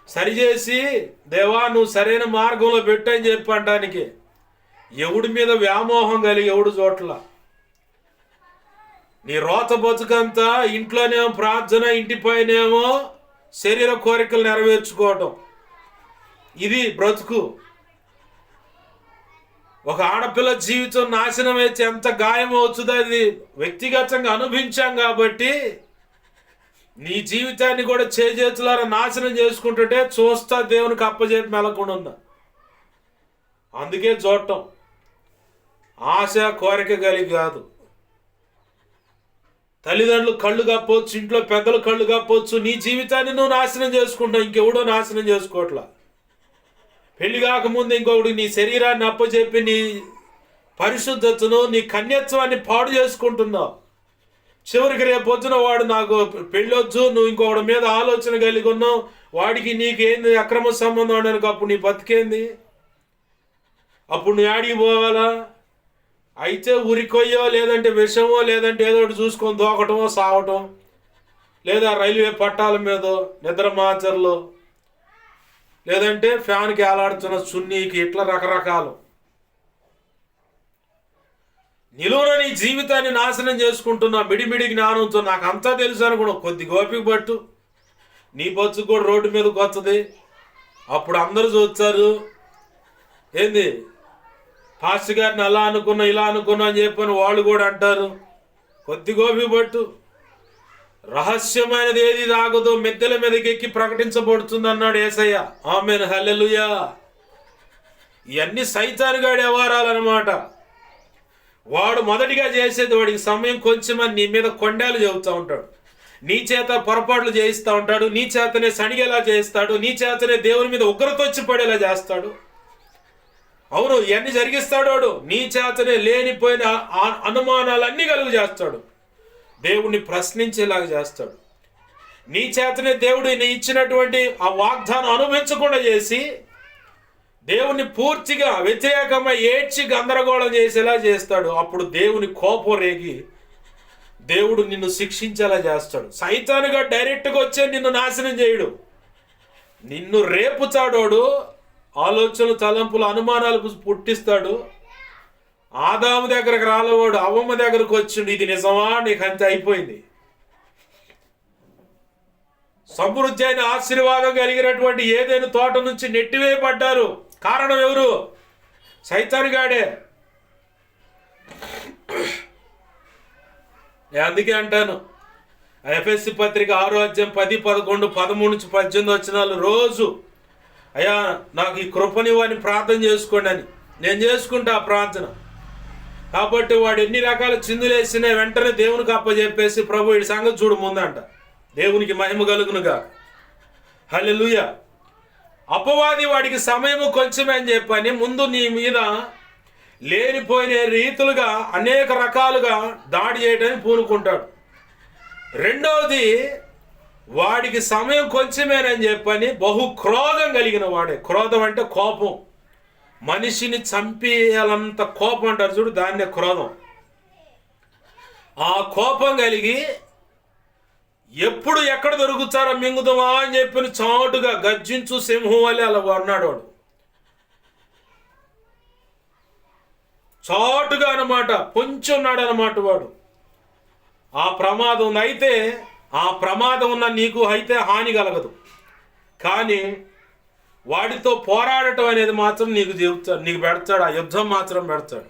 సరిచేసి దేవా నువ్వు సరైన మార్గంలో పెట్టని చెప్పి అంటానికి ఎవడి మీద వ్యామోహం కలిగి ఎవడు చోట్ల. నీ రోత బతుకంతా ఇంట్లోనేమో ప్రార్థన, ఇంటిపైనేమో శరీర కోరికలు నెరవేర్చుకోవటం, ఇది బ్రతుకు. ఒక ఆడపిల్ల జీవితం నాశనం అయితే ఎంత గాయం అవుతుందో అది వ్యక్తిగతంగా అనుభవించాం కాబట్టి నీ జీవితాన్ని కూడా చేతులారా నాశనం చేసుకుంటుంటే చూస్తా దేవునికి అప్పజెప్పి మెలకుండా ఉందా. అందుకే చూడటం ఆశ కోరిక కలిగి కాదు. తల్లిదండ్రులు కళ్ళు కప్పవచ్చు, ఇంట్లో పెద్దలు కళ్ళు కప్పవచ్చు, నీ జీవితాన్ని నువ్వు నాశనం చేసుకుంటావు, ఇంకెవడో నాశనం చేసుకోవట్లా. పెళ్లి కాకముందు ఇంకొకటి నీ శరీరాన్ని అప్పచెప్పి నీ పరిశుద్ధతను, నీ కన్యత్వాన్ని పాడు చేసుకుంటున్నావు. చివరికి రేపొద్దున వాడు నాకు పెళ్ళొచ్చు, నువ్వు ఇంకొకటి మీద ఆలోచన కలిగి ఉన్నావు, వాడికి నీకేంది అక్రమ సంబంధం ఉండడానికి అప్పుడు నీ బతికేంది? అప్పుడు నువ్వు ఆడికి పోవాలా? అయితే ఉరికొయ్యో, లేదంటే విషమో, లేదంటే ఏదో ఒకటి చూసుకొని దోకటమో, సావటం, లేదా రైల్వే పట్టాల మీదో, నిద్ర మాచర్లో, లేదంటే ఫ్యాన్కి ఏలాడుతున్న సున్నీకి, ఇట్లా రకరకాలు. నిలువున నీ జీవితాన్ని నాశనం చేసుకుంటున్నా మిడిమిడి జ్ఞానంతో. నాకు అంతా తెలుసు అనుకున్నా, కొద్ది గోపిక పట్టు, నీ బొచ్చు కూడా రోడ్డు మీదకి వస్తుంది. అప్పుడు అందరూ చూస్తారు, ఏంది పాస్టర్ గారిని అలా అనుకున్నా ఇలా అనుకున్నా అని చెప్పని వాళ్ళు కూడా అంటారు. కొద్ది గోపిక పట్టు, రహస్యమైనది ఏది తాగదు, మిద్దెల మీదకి ఎక్కి ప్రకటించబడుతుంది అన్నాడు యేసయ్య. ఆమేన్, హల్లెలూయా. ఇవన్నీ సైతానుగాడి వ్యవహారాలన్నమాట. వాడు మొదటిగా చేసేది, వాడికి సమయం కొంచెమని నీ మీద కొండలు చెబుతూ ఉంటాడు, నీ చేత పొరపాట్లు చేయిస్తూ ఉంటాడు, నీ చేతనే సణిగేలా చేస్తాడు, నీ చేతనే దేవుని మీద ఉగ్రత వచ్చి పడేలా చేస్తాడు. అవును, ఇవన్నీ జరిగిస్తాడు వాడు. నీ చేతనే లేనిపోయిన అనుమానాలన్నీ కలుగు చేస్తాడు, దేవుణ్ణి ప్రశ్నించేలాగా చేస్తాడు. నీ చేతనే దేవుడు నీ ఇచ్చినటువంటి ఆ వాగ్దానం అనుభవించకుండా చేసి దేవుని పూర్తిగా వ్యతిరేకమై ఏడ్చి గందరగోళం చేసేలా చేస్తాడు. అప్పుడు దేవుని కోపం రేగి దేవుడు నిన్ను శిక్షించేలా చేస్తాడు. సైతానుగా డైరెక్ట్గా వచ్చే నిన్ను నాశనం చేయడు. నిన్ను రేపుతాడోడు, ఆలోచనలు, తలంపులు, అనుమానాలు పుట్టిస్తాడు. ఆదాము దగ్గరకు రాలవాడు అవ్వమ్మ దగ్గరకు వచ్చిండు. ఇది నిజమా, నీకు అంతే అయిపోయింది. సమృద్ధి అయిన ఆశీర్వాదం కలిగినటువంటి ఏదైనా తోట నుంచి నెట్టివేయబడ్డారు. కారణం ఎవరు? సైతానుగాడే. నేను అందుకే అంటాను, ఎఫెసీ పత్రిక 6వ అధ్యాయం 10, 11, 13 నుంచి 18 వచనాలు రోజు అయ్యా నాకు ఈ కృపనివ్వని ప్రార్థన చేసుకోండి అని. నేను చేసుకుంటా ఆ ప్రార్థన. కాబట్టి వాడు ఎన్ని రకాల చిందులేసినా వెంటనే దేవునికి అప్పచెప్పేసి ప్రభు ఈ సంగతి చూడు ముందంట. దేవునికి మహిమ కలుగునుగా. హల్లెలూయా. అపవాది వాడికి సమయము కొంచెమే అని చెప్పని ముందు నీ మీద లేనిపోయిన రీతులుగా అనేక రకాలుగా దాడి చేయడానికి పూనుకుంటాడు. రెండవది, వాడికి సమయం కొంచెమేనని చెప్పని బహు క్రోధం కలిగిన వాడే. క్రోధం అంటే కోపం. మనిషిని చంపేయాలంత కోపం అంటారు చూడు, దాన్నే క్రోధం. ఆ కోపం కలిగి ఎప్పుడు ఎక్కడ దొరుకుతారో మింగుదామా అని చెప్పి చాటుగా గర్జించు సింహం వల్లే అలా ఉన్నాడు వాడు. చాటుగా అనమాట పొంచున్నాడు అనమాట వాడు. ఆ ప్రమాదం ఉంది. అయితే ఆ ప్రమాదం ఉన్న నీకు అయితే హాని కలగదు, కానీ వాడితో పోరాడటం అనేది మాత్రం నీకు చెబుతాడు, నీకు పెడతాడు. ఆ యుద్ధం మాత్రం పెడతాడు.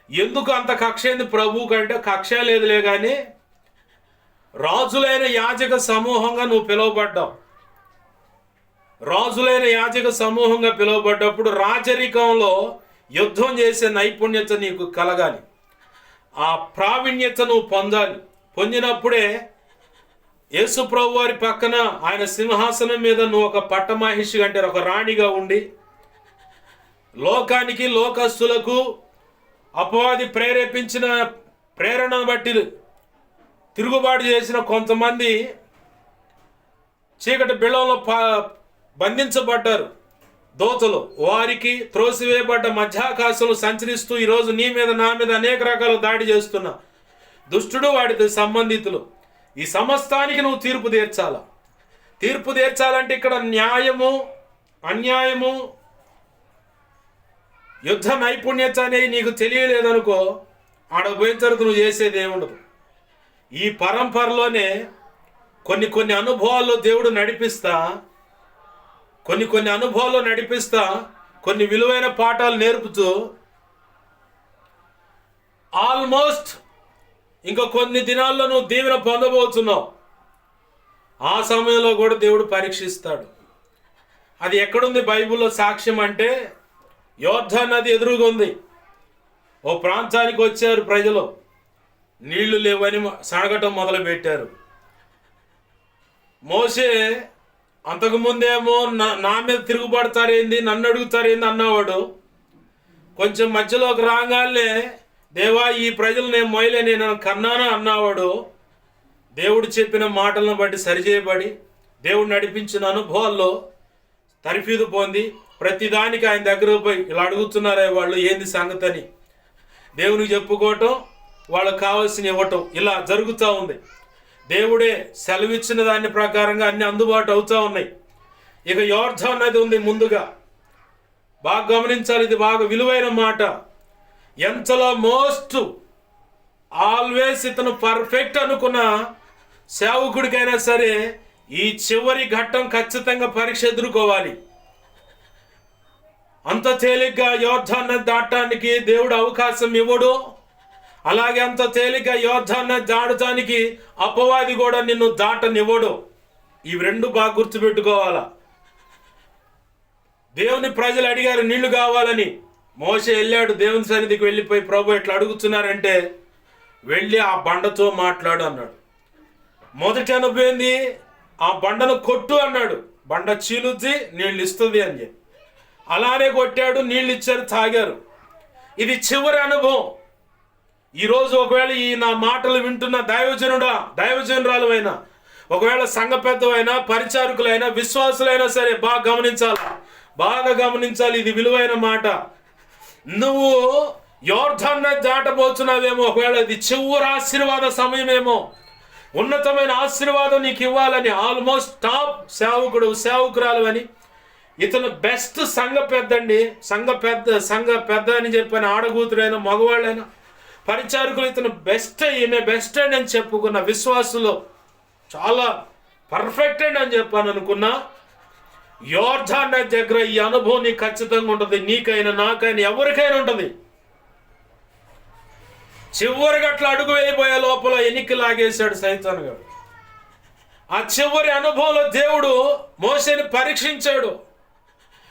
ఎందుకు అంత కక్ష ఏంది ప్రభు కంటే? కక్ష లేదులే, కానీ రాజులైన యాజక సమూహంగా నువ్వు పిలువబడ్డావు. రాజులైన యాజక సమూహంగా పిలువబడ్డప్పుడు రాజరికంలో యుద్ధం చేసే నైపుణ్యత నీకు కలగాలి. ఆ ప్రావీణ్యత నువ్వు పొందాలి. పొందినప్పుడే యేసు ప్రభు వారి పక్కన ఆయన సింహాసనం మీద నువ్వు ఒక పట్టమహిషి అంటే ఒక రాణిగా ఉండి లోకానికి, లోకస్తులకు అపవాది ప్రేరేపించిన ప్రేరణను బట్టి తిరుగుబాటు చేసిన కొంతమంది చీకటి బిళ్ళంలో బంధించబడ్డారు దోతలు. వారికి త్రోసివేయబడ్డ మధ్యాకాశంలో సంచరిస్తూ ఈరోజు నీ మీద, నా మీద అనేక రకాల దాడి చేస్తున్న దుష్టుడు, వాడి సంబంధితులు, ఈ సమస్తానికి నువ్వు తీర్పు తీర్చాల. తీర్పు తీర్చాలంటే ఇక్కడ న్యాయము, అన్యాయము, యుద్ధ నైపుణ్యత అనేది నీకు తెలియలేదనుకో, ఆడ పోయిన తర్వాత నువ్వు చేసేది ఏముండదు. ఈ పరంపరలోనే కొన్ని అనుభవాల్లో దేవుడు నడిపిస్తా, కొన్ని అనుభవాల్లో నడిపిస్తా, కొన్ని విలువైన పాఠాలు నేర్పుతూ ఆల్మోస్ట్ ఇంకా కొన్ని దినాల్లో నువ్వు దీవెన పొందబోతున్నావు. ఆ సమయంలో కూడా దేవుడు పరీక్షిస్తాడు. అది ఎక్కడుంది బైబిల్లో సాక్ష్యం అంటే, యోర్దాను నది ఎదురుగా ఉంది. ఓ ప్రాంతానికి వచ్చారు ప్రజలు, నీళ్లు లేవని సడగటం మొదలుపెట్టారు. మోషే అంతకుముందేమో నా మీద తిరుగుబడతారేంది, నన్ను అడుగుతారేంది అన్నవాడు. కొంచెం మధ్యలోకి రాగానే దేవా ఈ ప్రజలు నేను మొయలే, నేను కన్నానా అన్నవాడు. దేవుడు చెప్పిన మాటలను బట్టి సరిచేయబడి దేవుడు నడిపించిన అనుభవాల్లో తరిఫీదు పొంది ప్రతిదానికి ఆయన దగ్గర పోయి ఇలా అడుగుతున్నారే వాళ్ళు ఏంది సంగతి అని దేవునికి చెప్పుకోవటం, వాళ్ళకు కావాల్సిన ఇవ్వటం, ఇలా జరుగుతూ ఉంది. దేవుడే సెలవిచ్చిన దాని ప్రకారంగా అన్ని అందుబాటు అవుతూ ఉన్నాయి. ఇక యోర్దాను నది ఉంది ముందుగా. బాగా గమనించాలి, ఇది బాగా విలువైన మాట. ఎంతలో మోస్ట్ ఆల్వేస్ ఇతను పర్ఫెక్ట్ అనుకున్న సేవకుడికైనా సరే ఈ చివరి ఘట్టం ఖచ్చితంగా పరీక్ష ఎదుర్కోవాలి. అంత తేలిగ్గా యోర్దాను నది దాటడానికి దేవుడు అవకాశం ఇవ్వడు. అలాగే అంత తేలిగ్గా యోర్దాను నది దాటడానికి అపవాది కూడా నిన్ను దాటనివ్వడు. ఇవి రెండు బాగా గుర్తుపెట్టుకోవాలా. దేవుని ప్రజలు అడిగారు నీళ్లు కావాలని. మోషే వెళ్ళాడు దేవుని సన్నిధికి, వెళ్ళిపోయి ప్రభు ఎట్లా అడుగుతున్నారంటే, వెళ్ళి ఆ బండతో మాట్లాడు అన్నాడు. మొదటి అనుభవింది ఆ బండను కొట్టు అన్నాడు. బండ చీలుద్ది నీళ్ళు ఇస్తుంది అని చెప్పి అలానే కొట్టాడు, నీళ్ళు ఇచ్చారు, తాగారు. ఇది చివరి అనుభవం. ఈరోజు ఒకవేళ ఈ నా మాటలు వింటున్న దైవజనుడా, దైవజనురాలువైనా, ఒకవేళ సంఘ పెద్దవైనా, పరిచారకులైనా, విశ్వాసులైనా సరే బాగా గమనించాలి. ఇది విలువైన మాట. నువ్వు యోర్దాన్ని దాటబోతున్నావేమో, ఒకవేళ అది చివరి ఆశీర్వాద సమయమేమో, ఉన్నతమైన ఆశీర్వాదం నీకు ఇవ్వాలని ఆల్మోస్ట్ టాప్ సేవకురాలు అని, ఇతను బెస్ట్ సంఘ పెద్ద అని చెప్పని ఆడగూతురైనా మగవాళ్ళైనా పరిచారకులు ఇతను బెస్ట్, ఈమె బెస్ట్ అండ్ అని చెప్పుకున్న విశ్వాసులో చాలా పర్ఫెక్ట్ అండ్ అని చెప్పాను అనుకున్నా, యోర్దాన్ నది దగ్గర ఈ అనుభవం నీకు ఖచ్చితంగా ఉంటుంది. నీకైనా నాకైనా ఎవరికైనా ఉంటుంది. చివరికి అట్లా అడుగు వేయబోయే లోపల ఎన్నిక లాగేశాడు సైతాను గారు. ఆ చివరి అనుభవంలో దేవుడు మోషేని పరీక్షించాడు.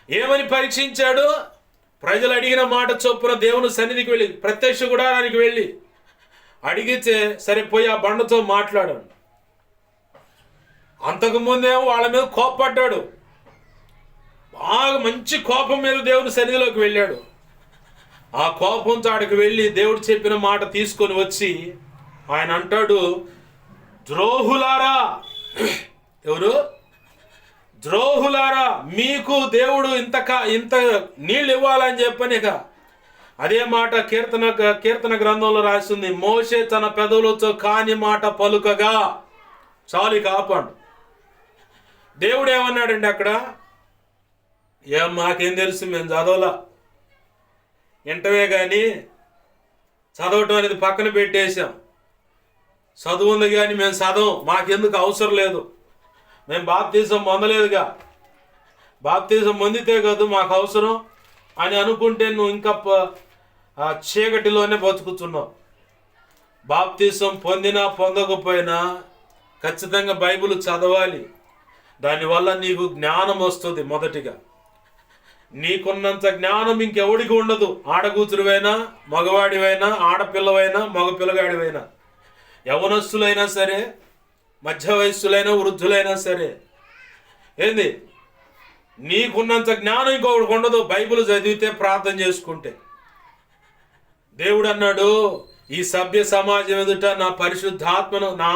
ఏమని పరీక్షించాడు? ప్రజలు అడిగిన మాట చొప్పున దేవుని సన్నిధికి వెళ్ళి, ప్రత్యక్ష గుడారానికి వెళ్ళి అడిగితే సరే పోయి ఆ బండతో మాట్లాడాడు. అంతకుముందేమో వాళ్ళ మీద కోపపడ్డాడు. బాగా మంచి కోపం మీద దేవుని సన్నిధిలోకి వెళ్ళాడు. ఆ కోపంతో ఆడికి వెళ్ళి దేవుడు చెప్పిన మాట తీసుకొని వచ్చి ఆయన అంటాడు, ద్రోహులారా, ఎవరు? ద్రోహులారా, మీకు దేవుడు ఇంత నీళ్ళు ఇవ్వాలని చెప్పని. అదే మాట కీర్తన గ్రంథంలో రాసింది, మోషే తన పెదవులతో కాని మాట పలుకగా చాలు కాపాడు. దేవుడు ఏమన్నాడండి అక్కడ? మాకేం తెలుసు, మేము చదవలా, ఇంటవే కానీ చదవటం అనేది పక్కన పెట్టేశాం. చదువు ఉంది కానీ మేము చదవం, మాకెందుకు అవసరం లేదు, మేము బాప్తీసం పొందలేదుగా, బాప్తీసం పొందితే కదా మాకు అవసరం అని అనుకుంటే నువ్వు ఇంకా చీకటిలోనే బతుకుతున్నావు. బాప్తీసం పొందినా పొందకపోయినా ఖచ్చితంగా బైబిల్ చదవాలి. దానివల్ల నీకు జ్ఞానం వస్తుంది. మొదటిగా నీకున్నంత జ్ఞానం ఇంకెవడికి ఉండదు. ఆడకూతురువైనా, మగవాడివైనా, ఆడపిల్లవైనా, మగ పిల్లగాడివైనా, యవనస్తులైనా సరే, మధ్య వయస్సులైనా, వృద్ధులైనా సరే, ఏంది నీకున్నంత జ్ఞానం ఇంకొకటికి ఉండదు బైబిల్ చదివితే, ప్రార్థన చేసుకుంటే. దేవుడు అన్నాడు, ఈ సభ్య సమాజం ఎదుట నా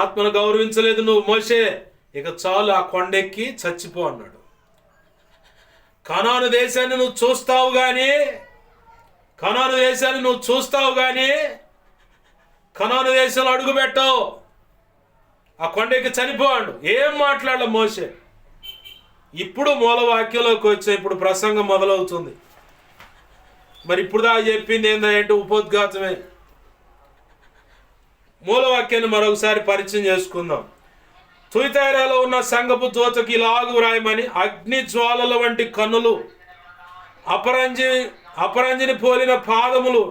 ఆత్మను గౌరవించలేదు నువ్వు మోషే, ఇక చాలు, ఆ కొండెక్కి చచ్చిపో అన్నాడు. కనాను దేశాన్ని నువ్వు చూస్తావు కానీ కనాను దేశంలో అడుగు పెట్టావు, ఆ కొండకి చనిపోయాడు. ఏం మాట్లాడాల మోషే? ఇప్పుడు మూల వాక్యంలోకి వచ్చే, ఇప్పుడు ప్రసంగం మొదలవుతుంది. మరి ఇప్పుడు దా చెప్పింది ఏంటంటే ఉపోద్ఘాతమే. మూలవాక్యాన్ని మరొకసారి పరిచయం చేసుకుందాం. తుయతైరాలో ఉన్న సంఘపు దూతకి ఇలాగు వ్రాయమని, అగ్ని జ్వాలల వంటి కన్నులు, అపరంజిని పోలిన పాదములు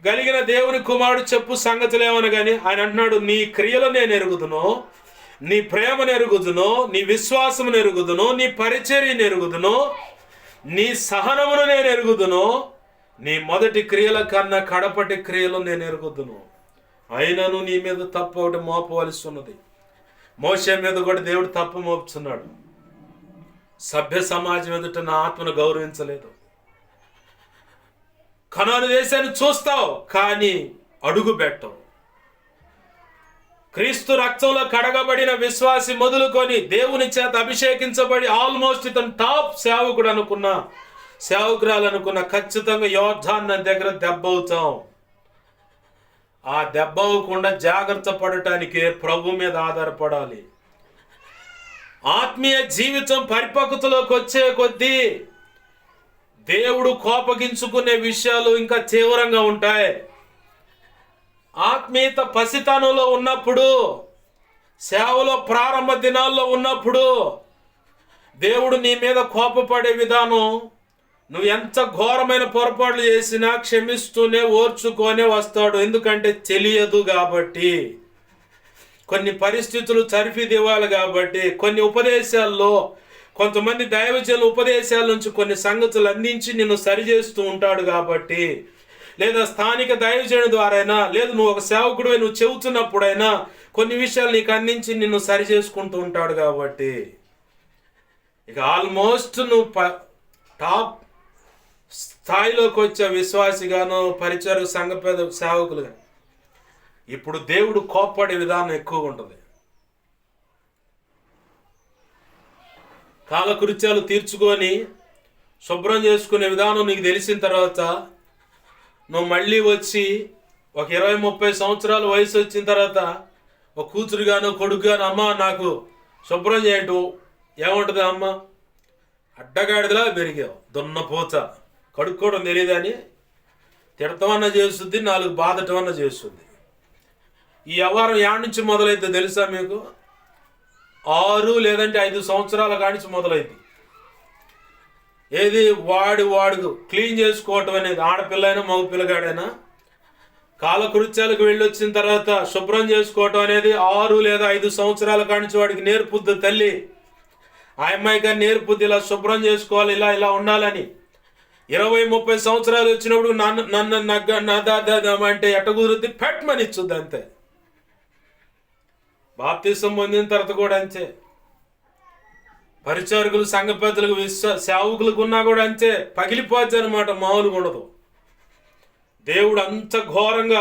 కలిగిన దేవుని కుమారుడు చెప్పు సంగతులేమని కానీ ఆయన అంటున్నాడు, నీ క్రియలు నేను ఎరుగుదును, నీ ప్రేమను ఎరుగుదును, నీ విశ్వాసమును ఎరుగుదును, నీ పరిచర్యను ఎరుగుదును, నీ సహనమును నేను ఎరుగుదును, నీ మొదటి క్రియల కన్నా కడపటి క్రియలు నేను ఎరుగుదును. అయినను నీ మీద తప్పు ఒకటి మోపవలసి ఉన్నది. మోషే మీద కూడా దేవుడు తప్పు మోపుతున్నాడు. సభ్య సమాజం ఎదుట నా ఆత్మను గౌరవించలేదు. కనాను దేశాన్ని చూస్తావు కానీ అడుగు పెట్టవు. క్రీస్తు రక్తంలో కడగబడిన విశ్వాసి మొదలుకొని దేవుని చేత అభిషేకించబడి ఆల్మోస్ట్ ఇతను టాప్ సేవకురాలు అనుకున్న ఖచ్చితంగా యోర్దాన్ నది దగ్గర దెబ్బ అవుతాం. ఆ దెబ్బ అవ్వకుండా జాగ్రత్త పడటానికి ప్రభు మీద ఆధారపడాలి. ఆత్మీయ జీవితం పరిపక్వతలోకి వచ్చే కొద్దీ దేవుడు కోపగించుకునే విషయాలు ఇంకా తీవ్రంగా ఉంటాయి. ఆత్మీయత పసితనంలో ఉన్నప్పుడు, సేవలో ప్రారంభ దినాల్లో ఉన్నప్పుడు దేవుడు నీ మీద కోపపడే విధానం, నువ్వు ఎంత ఘోరమైన పొరపాట్లు చేసినా క్షమిస్తూనే ఓర్చుకొనే వస్తాడు. ఎందుకంటే తెలియదు కాబట్టి, కొన్ని పరిస్థితులు తర్ఫీదు ఇవ్వాలి కాబట్టి, కొన్ని ఉపదేశాల్లో కొంతమంది దైవజనుల ఉపదేశాల నుంచి కొన్ని సంగతులు అందించి నిన్ను సరిచేస్తూ ఉంటాడు కాబట్టి, లేదా స్థానిక దైవజనుడి ద్వారైనా, లేదు నువ్వు ఒక సేవకుడివై నువ్వు చెబుతున్నప్పుడైనా కొన్ని విషయాలు నీకు అందించి నిన్ను సరి చేసుకుంటూ ఉంటాడు కాబట్టి, ఇక ఆల్మోస్ట్ నువ్వు టాప్ స్థాయిలోకి వచ్చే విశ్వాసిగాను, పరిచయ సంఘ పెద్ద సేవకులుగా ఇప్పుడు దేవుడు కోప్పడే విధానం ఎక్కువ ఉంటుంది. కాలకృత్యాలు తీర్చుకొని శుభ్రం చేసుకునే విధానం నీకు తెలిసిన తర్వాత నువ్వు మళ్ళీ వచ్చి ఒక 20-30 సంవత్సరాల వయసు వచ్చిన తర్వాత ఒక కూతురుగాను కొడుకుగాను, అమ్మ నాకు శుభ్రం చేయండి, ఏముంటుంది అమ్మ? అడ్డగాడిదలా పెరిగావు, దున్నపోత, కడుక్కోవడం తెలియదని తిడతామన్నా చేస్తుంది, 4 బాధటమన్నా చేస్తుంది. ఈ వ్యవహారం యాడ్ నుంచి మొదలైతే తెలుసా మీకు? 6 లేదంటే 5 సంవత్సరాల కానించి మొదలైంది. ఏది వాడు క్లీన్ చేసుకోవటం అనేది, ఆడపిల్లైనా మగ పిల్లగాడైనా కాలకృత్యాలకు వెళ్ళొచ్చిన తర్వాత శుభ్రం చేసుకోవటం అనేది 6 లేదా 5 సంవత్సరాల కానించి వాడికి నేర్పుద్ది తల్లి. ఆ అమ్మాయిగా నేర్పుద్ది, ఇలా శుభ్రం చేసుకోవాలి, ఇలా ఉండాలని. 20-30 సంవత్సరాలు వచ్చినప్పుడు నన్ను అంటే ఎట్ట కుదురుద్ది, పెట్టమని ఇచ్చుద్ది అంతే. బాప్తిసం పొందిన తర్వాత కూడా అంతే. పరిచారకులు, సంఘ పెద్దలకు, సేవకులకు ఉన్నా కూడా అంతే, పగిలిపోద్ది అనమాట, మామూలుగా ఉండదు. దేవుడు అంత ఘోరంగా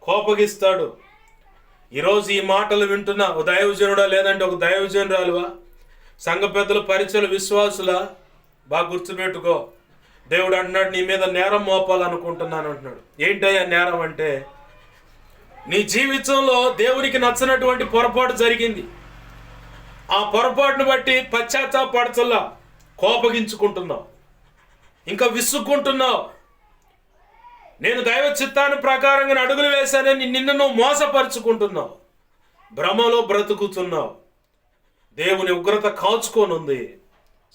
కోపగిస్తాడు. ఈరోజు ఈ మాటలు వింటున్న ఒక దైవజనుడా లేదంటే ఒక దైవజనురాలువా, సంఘ పెద్దలు, పరిచయాలు, విశ్వాసులా, బాగా గుర్తుపెట్టుకో. దేవుడు అంటున్నాడు, నీ మీద నేరం మోపాలనుకుంటున్నాను అంటున్నాడు. ఏంటయ్యా నేరం అంటే, నీ జీవితంలో దేవునికి నచ్చనటువంటి పొరపాటు జరిగింది. ఆ పొరపాటును బట్టి పశ్చాత్తాపడుతున్నా, కోపగించుకుంటున్నావు, ఇంకా విసుక్కుంటున్నావు. నేను దైవ చిత్తాన్ని ప్రకారంగా అడుగులు వేశానని నిన్ను నువ్వు మోసపరుచుకుంటున్నావు, భ్రమలో బ్రతుకుతున్నావు. దేవుని ఉగ్రత కాచుకోనుంది,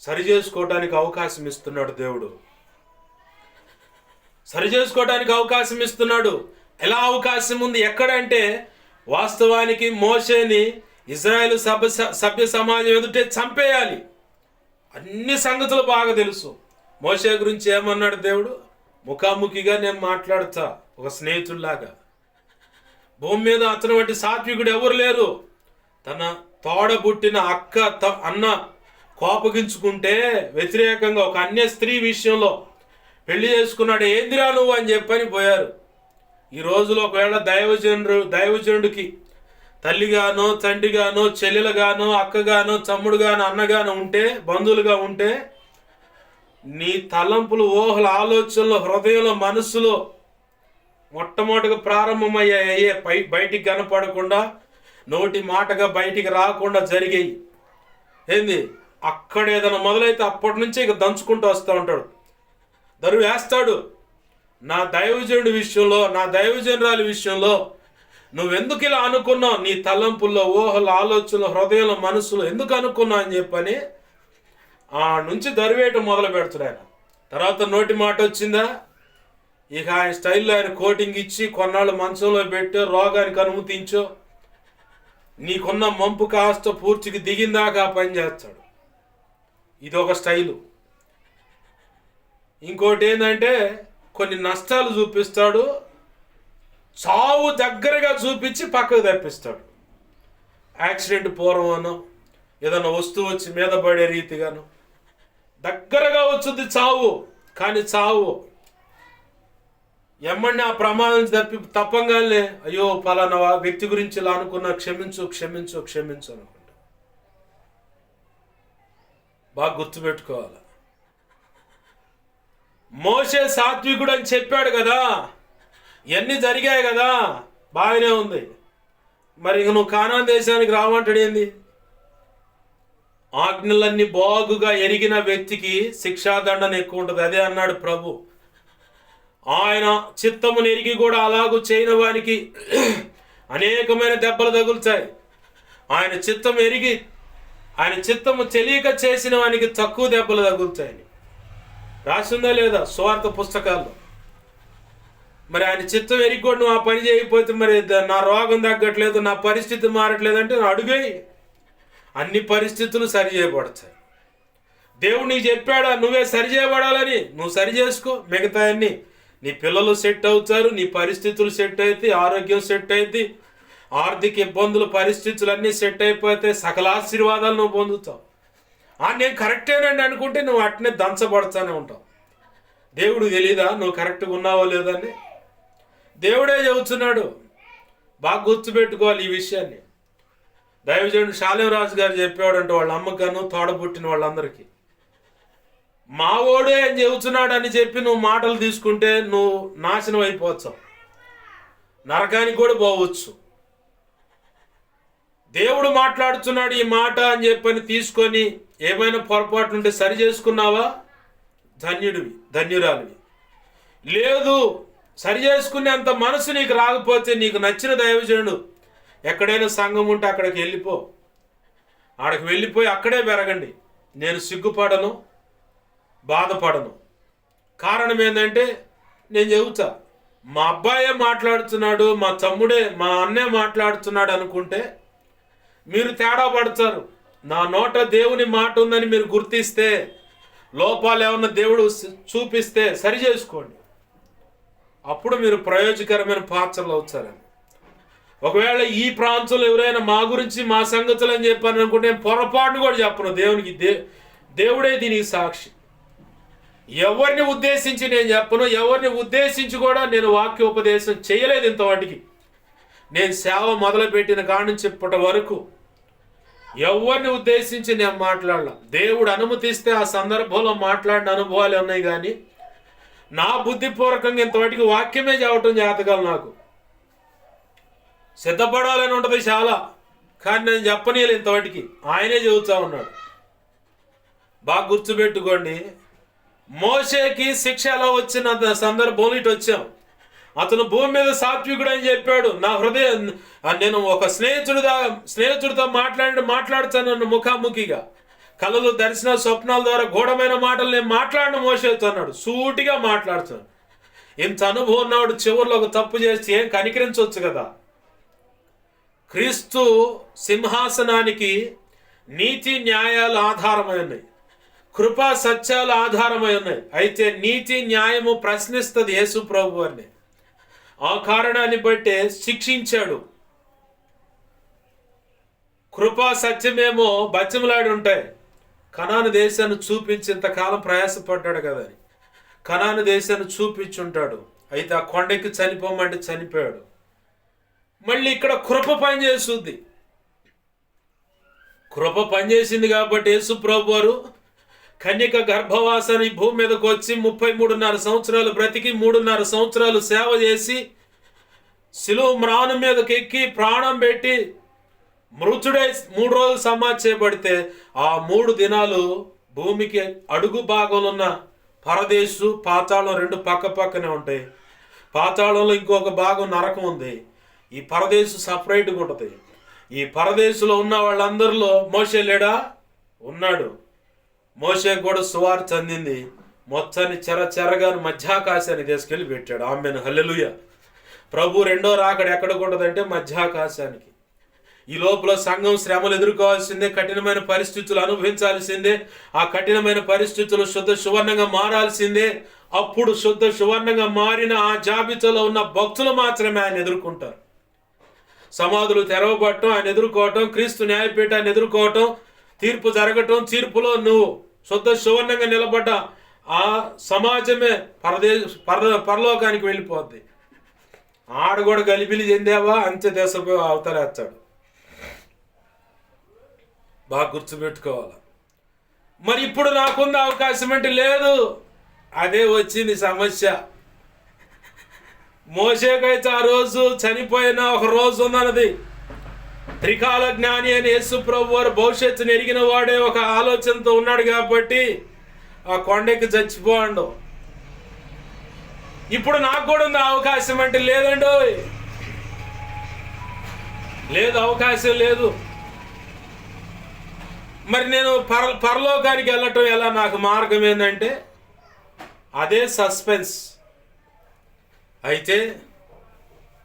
సరి చేసుకోవడానికి అవకాశం ఇస్తున్నాడు దేవుడు. సరి చేసుకోవడానికి అవకాశం ఇస్తున్నాడు. ఎలా అవకాశం ఉంది? ఎక్కడంటే, వాస్తవానికి మోషేని ఇజ్రాయేలు సభ్య సమాజం ఎదుటే చంపేయాలి. అన్ని సంగతులు బాగా తెలుసు. మోషే గురించి ఏమన్నాడు దేవుడు? ముఖాముఖిగా నేను మాట్లాడతా, ఒక స్నేహితుల్లాగా. భూమి మీద అతను వంటి సాత్వికుడు ఎవరు లేరు. తన తోడబుట్టిన అన్న కోపగించుకుంటే వ్యతిరేకంగా ఒక అన్య స్త్రీ విషయంలో పెళ్లి చేసుకున్నాడు, ఏందిరా నువ్వు అని చెప్పని పోయారు. ఈ రోజులో ఒకవేళ దైవజనుడికి తల్లిగానో, తండ్రిగానో, చెల్లెలుగానో, అక్కగానో, తమ్ముడుగానో, అన్నగానో ఉంటే, బంధువులుగా ఉంటే, నీ తలంపులు, ఊహల, ఆలోచనలు, హృదయంలో, మనస్సులో మొట్టమొదటిగా ప్రారంభమయ్యాయే బయటికి కనపడకుండా, నోటి మాటగా బయటికి రాకుండా జరిగాయి. ఏంది? అక్కడ ఏదైనా మొదలైతే అప్పటి నుంచే ఇక దంచుకుంటూ వస్తూ ఉంటాడు, దరువు వేస్తాడు. నా దైవజనుడి విషయంలో, నా దైవజనురాలి విషయంలో నువ్వెందుకు ఇలా అనుకున్నావు? నీ తలంపుల్లో, ఊహలు, ఆలోచనలు, హృదయంలో, మనస్సులో ఎందుకు అనుకున్నావు అని చెప్పని ఆ నుంచి దరివేయటం మొదలు పెడుతున్నాడు ఆయన. తర్వాత నోటి మాట వచ్చిందా, ఇక ఆయన స్టైల్లో ఆయన కోటింగ్ ఇచ్చి కొన్నాళ్ళు మంచంలో పెట్టో, రోగానికి అనుమతించో, నీకున్న మంపు కాస్త పూర్తికి దిగిందాకా పని చేస్తాడు. ఇది ఒక స్టైలు. ఇంకోటి ఏంటంటే, కొన్ని నష్టాలు చూపిస్తాడు, చావు దగ్గరగా చూపించి పక్కకు తప్పిస్తాడు. యాక్సిడెంట్ పూర్వమనో, ఏదైనా వస్తువు వచ్చి మీద పడే రీతిగాను దగ్గరగా వచ్చింది చావు. కానీ చావు ఎమ్మడిని ఆ ప్రమాదం తప్పంగానే, అయ్యో పలానా వ్యక్తి గురించి ఇలా అనుకున్నా, క్షమించు అనుకుంటా. బాగా గుర్తుపెట్టుకోవాలి. మోషే సాత్వికుడు అని చెప్పాడు కదా, ఇవన్నీ జరిగాయి కదా, బాగానే ఉంది. మరి ఇక నువ్వు కానాన్ దేశానికి రావంటాడు ఏంది? ఆజ్ఞలన్నీ బాగుగా ఎరిగిన వ్యక్తికి శిక్షాదండన ఎక్కువ ఉంటుంది. అదే అన్నాడు ప్రభు. ఆయన చిత్తమును ఎరిగి కూడా అలాగూ చేయని వానికి అనేకమైన దెబ్బలు తగులుతాయి. ఆయన చిత్తం ఎరిగి, ఆయన చిత్తము తెలియక చేసిన వానికి తక్కువ దెబ్బలు తగులుతాయని రాసిందా లేదా సువార్త పుస్తకాల్లో? మరి ఆయన చిత్తం ఎరిగి కూడా నువ్వు ఆ పని చేయకపోతే, మరి నా రోగం తగ్గట్లేదు, నా పరిస్థితి మారట్లేదు అంటే అడుగేయి, అన్ని పరిస్థితులు సరి చేయబడతాయి. దేవుడు నీకు చెప్పాడా నువ్వే సరి చేయబడాలని? నువ్వు సరి చేసుకో, మిగతా అన్ని నీ పిల్లలు సెట్ అవుతారు, నీ పరిస్థితులు సెట్ అవుతాయి, ఆరోగ్యం సెట్ అవుతుంది, ఆర్థిక ఇబ్బందులు, పరిస్థితులు అన్నీ సెట్ అయిపోతే సకల ఆశీర్వాదాలు నువ్వు పొందుతావు. నేను కరెక్టేనండి అనుకుంటే నువ్వు అట్నే దంచబడతానే ఉంటావు. దేవుడు తెలీదా నువ్వు కరెక్ట్గా ఉన్నావో లేదని? దేవుడే చెబుతున్నాడు. బాగా గుర్తుపెట్టుకోవాలి ఈ విషయాన్ని. దైవజనుడు షాలేం రాజు గారు చెప్పాడంటే వాళ్ళ అమ్మగాను తోడబుట్టిన వాళ్ళందరికీ, మావోడే అని చెబుతున్నాడు అని చెప్పి నువ్వు మాటలు తీసుకుంటే నువ్వు నాశనం అయిపోవచ్చు, నరకానికి కూడా పోవచ్చు. దేవుడు మాట్లాడుతున్నాడు ఈ మాట అని చెప్పని తీసుకొని ఏమైనా పొరపాటు ఉంటే సరి చేసుకున్నావా, ధన్యుడివి, ధన్యురాలివి. లేదు, సరి చేసుకునేంత మనసు నీకు రాకపోతే నీకు నచ్చిన దైవజనుడు ఎక్కడైనా సంఘం ఉంటే అక్కడికి వెళ్ళిపో, ఆడకి వెళ్ళిపోయి అక్కడే పెరగండి. నేను సిగ్గుపడను, బాధపడను. కారణం ఏంటంటే నేను చెబుతా, మా అబ్బాయే మాట్లాడుతున్నాడు, మా తమ్ముడే, మా అన్నే మాట్లాడుతున్నాడు అనుకుంటే మీరు తేడా పడతారు. నా నోట దేవుని మాట ఉందని మీరు గుర్తిస్తే, లోపాలు ఏమన్నా దేవుడు చూపిస్తే సరి చేసుకోండి. అప్పుడు మీరు ప్రయోజకరమైన పాత్రలు అవుతారని. ఒకవేళ ఈ ప్రాంతంలో ఎవరైనా మా గురించి మా సంగతులు అని చెప్పాను అనుకుంటే నేను పొరపాటును కూడా చెప్పను. దేవునికి దేవుడే దీనికి సాక్షి. ఎవరిని ఉద్దేశించి నేను చెప్పను, ఎవరిని ఉద్దేశించి కూడా నేను వాక్యోపదేశం చేయలేదు ఇంతవాటికి. నేను సేవ మొదలుపెట్టిన కాడి నుంచి ఇప్పటి వరకు ఎవరిని ఉద్దేశించి నేను మాట్లాడలా. దేవుడు అనుమతిస్తే ఆ సందర్భంలో మాట్లాడిన అనుభవాలు ఉన్నాయి, కానీ నా బుద్ధిపూర్వకంగా ఇంతవాటికి వాక్యమే చెప్పటం జాతకాలు. నాకు సిద్ధపడాలని ఉంటుంది చాలా, కానీ నేను చెప్పనీయలే ఇంతవాటికి. ఆయనే చెబుతా ఉన్నాడు. బాగా గుర్తుపెట్టుకోండి, మోషేకి శిక్ష ఎలా వచ్చిన సందర్భంలో ఇటు వచ్చాం. అతను భూమి మీద సాత్వికుడు అని చెప్పాడు. నా హృదయం, నేను ఒక స్నేహితుడితో మాట్లాడుతాను ముఖాముఖిగా, కళలు, దర్శన, స్వప్నాల ద్వారా గూఢమైన మాటలు నేను మాట్లాడిన మోషేతో అన్నాడు. సూటిగా మాట్లాడుతున్నాడు. ఇంత అనుభవం ఉన్నవాడు చివరిలో ఒక తప్పు చేస్తే ఏం కనికరించవచ్చు కదా. క్రీస్తు సింహాసనానికి నీతి న్యాయాలు ఆధారమై ఉన్నాయి, కృపా సత్యాలు ఆధారమై ఉన్నాయి. అయితే నీతి న్యాయము ప్రశ్నిస్తుంది యేసు ప్రభు అని. ఆ కారణాన్ని బట్టే శిక్షించాడు. కృపా సత్యమేమో బచ్చములాడి ఉంటాయి. కనాను దేశాన్ని చూపించి ఇంతకాలం ప్రయాసపడ్డాడు కదా అని కనాను దేశాన్ని చూపించుంటాడు. అయితే ఆ కొండకి చనిపోమంటే చనిపోయాడు. మళ్ళీ ఇక్కడ కృప పనిచేస్తుంది. కృప పనిచేసింది కాబట్టి యేసు ప్రభు వారు కన్యక గర్భవాసాన్ని భూమి మీదకి వచ్చి 33.5 సంవత్సరాలు బ్రతికి 3.5 సంవత్సరాలు సేవ చేసి శిలువ మ్రాను మీదకి ఎక్కి ప్రాణం పెట్టి మృతుడై 3 రోజులు సమాధి చేయబడితే ఆ 3 దినాలు భూమికి అడుగు భాగంలో ఉన్న పరదేశు, పాతాళం 2 పక్క పక్కనే ఉంటాయి. పాతాళంలో ఇంకొక భాగం నరకం ఉంది. ఈ పరదేశు సపరేట్గా ఉంటుంది. ఈ పరదేశంలో ఉన్న వాళ్ళందరిలో మోషే లేడా? ఉన్నాడు. మోషే కూడా సువార్త అందింది. మొత్తాన్ని చెరగాను మధ్యాకాశాన్ని తీసుకెళ్ళి పెట్టాడు. ఆమెను హల్లెలూయా. ప్రభు రెండో రాకడ ఎక్కడికి ఉంటుందంటే మధ్యాకాశానికి. ఈ లోపల సంఘం శ్రమలు ఎదుర్కోవాల్సిందే, కఠినమైన పరిస్థితులు అనుభవించాల్సిందే. ఆ కఠినమైన పరిస్థితులు శుద్ధ సువర్ణంగా మారాల్సిందే. అప్పుడు శుద్ధ సువర్ణంగా మారిన ఆ జాబితాలో ఉన్న భక్తులు మాత్రమే ఆయన ఎదుర్కొంటారు. సమాధులు తెరవబడటం, ఆయన ఎదుర్కోవటం, క్రీస్తు న్యాయపీఠాన్ని ఎదుర్కోవటం, తీర్పు జరగటం, తీర్పులో నువ్వు శుద్ధ సువర్ణంగా నిలబడ్డ ఆ సమాజమే పరలోకానికి వెళ్ళిపోద్ది. ఆడ కూడా గలిబిలి చెందావా అంత్య దశపై అవతలేస్తాడు. బాగా గుర్తుపెట్టుకోవాలి. మరి ఇప్పుడు నాకుంది అవకాశం అంటే లేదు. అదే వచ్చింది సమస్య. మోషేకైతే ఆ రోజు చనిపోయిన ఒక రోజు ఉందన్నది. త్రికాల జ్ఞాని అని యేసు ప్రభు వారు భవిష్యత్తుని ఎరిగిన వాడే ఒక ఆలోచనతో ఉన్నాడు కాబట్టి ఆ కొండకి చచ్చిపోండు. ఇప్పుడు నాకు కూడా ఉంది అవకాశం అంటే లేదండో, లేదు, అవకాశం లేదు. మరి నేను పరలోకానికి వెళ్ళటం ఎలా? నాకు మార్గం ఏంటంటే అదే సస్పెన్స్. అయితే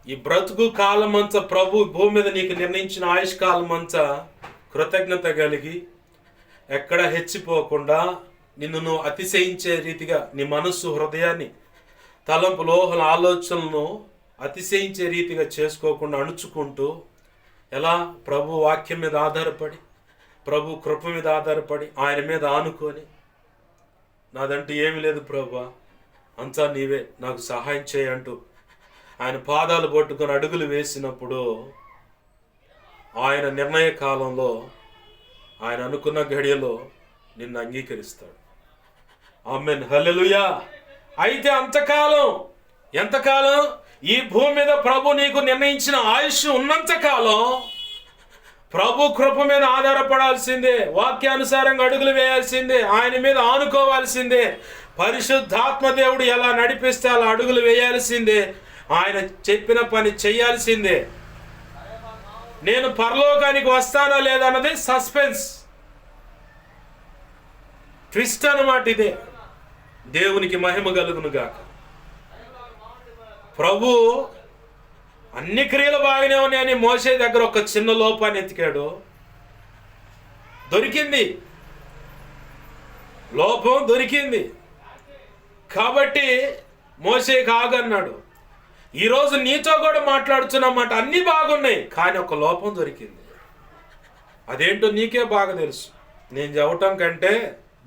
ఈ బ్రతుకు కాలమంతా ప్రభు భూమి మీద నీకు నిర్ణయించిన ఆయుష్కాలమంతా కృతజ్ఞత కలిగి ఎక్కడ హెచ్చిపోకుండా నిన్ను అతిశయించే రీతిగా నీ మనస్సు, హృదయాన్ని, తలంపు, లోహల ఆలోచనలను అతిశయించే రీతిగా చేసుకోకుండా అణుచుకుంటూ ఎలా ప్రభు వాక్యం మీద ఆధారపడి, ప్రభు కృప మీద ఆధారపడి, ఆయన మీద ఆనుకొని, నాదంటూ ఏమీ లేదు ప్రభు, అంతా నీవే, నాకు సహాయం చేయంటూ ఆయన పాదాలు పట్టుకొని అడుగులు వేసినప్పుడు ఆయన నిర్ణయ కాలంలో, ఆయన అనుకున్న ఘడియలో నిన్ను అంగీకరిస్తాడు. ఆమేన్, హల్లెలూయా. అయితే ఎంతకాలం ఈ భూమి మీద ప్రభు నీకు నిర్ణయించిన ఆయుష్ ఉన్నంతకాలం ప్రభు కృప మీద ఆధారపడాల్సిందే, వాక్యానుసారంగా అడుగులు వేయాల్సిందే, ఆయన మీద ఆనుకోవాల్సిందే. పరిశుద్ధాత్మ దేవుడు ఎలా నడిపిస్తే అలా అడుగులు వేయాల్సిందే, ఆయన చెప్పిన పని చేయాల్సిందే. నేను పరలోకానికి వస్తానా లేదా అన్నది సస్పెన్స్, ట్విస్ట్ అన్నమాట. ఇదే దేవునికి మహిమ కలుగును గాక. ప్రభు అన్ని క్రియలు బాగానే ఉన్నాయని మోషే దగ్గర ఒక చిన్న లోపాన్ని ఎతికాడు, లోపం దొరికింది కాబట్టి మోషే కాగన్నాడు. ఈరోజు నీతో కూడా మాట్లాడుతున్నమాట, అన్నీ బాగున్నాయి కానీ ఒక లోపం దొరికింది. అదేంటో నీకే బాగా తెలుసు. నేను చెప్పటం కంటే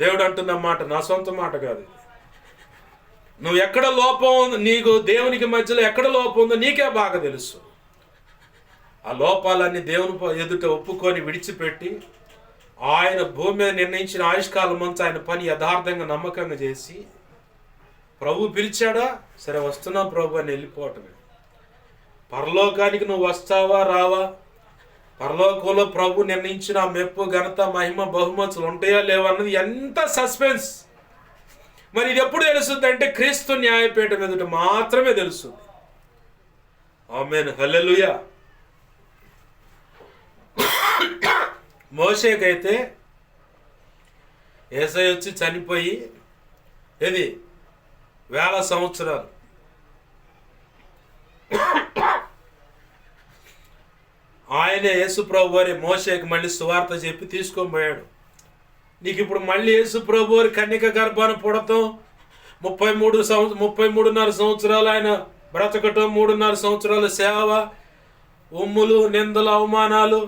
దేవుడు అంటున్నమాట, నా సొంత మాట కాదు. నువ్వు ఎక్కడ లోపం ఉంది, నీకు దేవునికి మధ్యలో ఎక్కడ లోపం ఉందో నీకే బాగా తెలుసు. ఆ లోపాలన్నీ దేవుని ఎదుట ఒప్పుకొని విడిచిపెట్టి ఆయన భూమి మీద నిర్ణయించిన ఆయుష్కాలం అంతా ఆయన పని యథార్థంగా నమ్మకంగా చేసి, ప్రభు పిలిచాడా, సరే వస్తున్నాం ప్రభు అని వెళ్ళిపోవటమే. పరలోకానికి నువ్వు వస్తావా రావా, పరలోకంలో ప్రభు నిర్ణయించిన మెప్పు ఘనత మహిమ బహుమతులు ఉంటాయా లేవన్నది ఎంత సస్పెన్స్. మరి ఇది ఎప్పుడు తెలుస్తుంది అంటే క్రీస్తు న్యాయపీఠం ఎదుట మాత్రమే తెలుస్తుంది. ఆమేన్, హల్లెలూయా. మోషేకైతే యేసయ్య వచ్చి చనిపోయి 1000 సంవత్సరాలు. ఆయనే యేసు ప్రభు వారి మోషేకి మళ్ళీ సువార్త చెప్పి తీసుకొని పోయాడు. నీకు ఇప్పుడు మళ్ళీ యేసు ప్రభు వారి కన్యక గర్భాన్ని పుడతాం, 33.5 సంవత్సరాలు ఆయన బ్రతకటం, 3.5 సంవత్సరాల సేవ, ఉమ్ములు నిందలు అవమానాలు,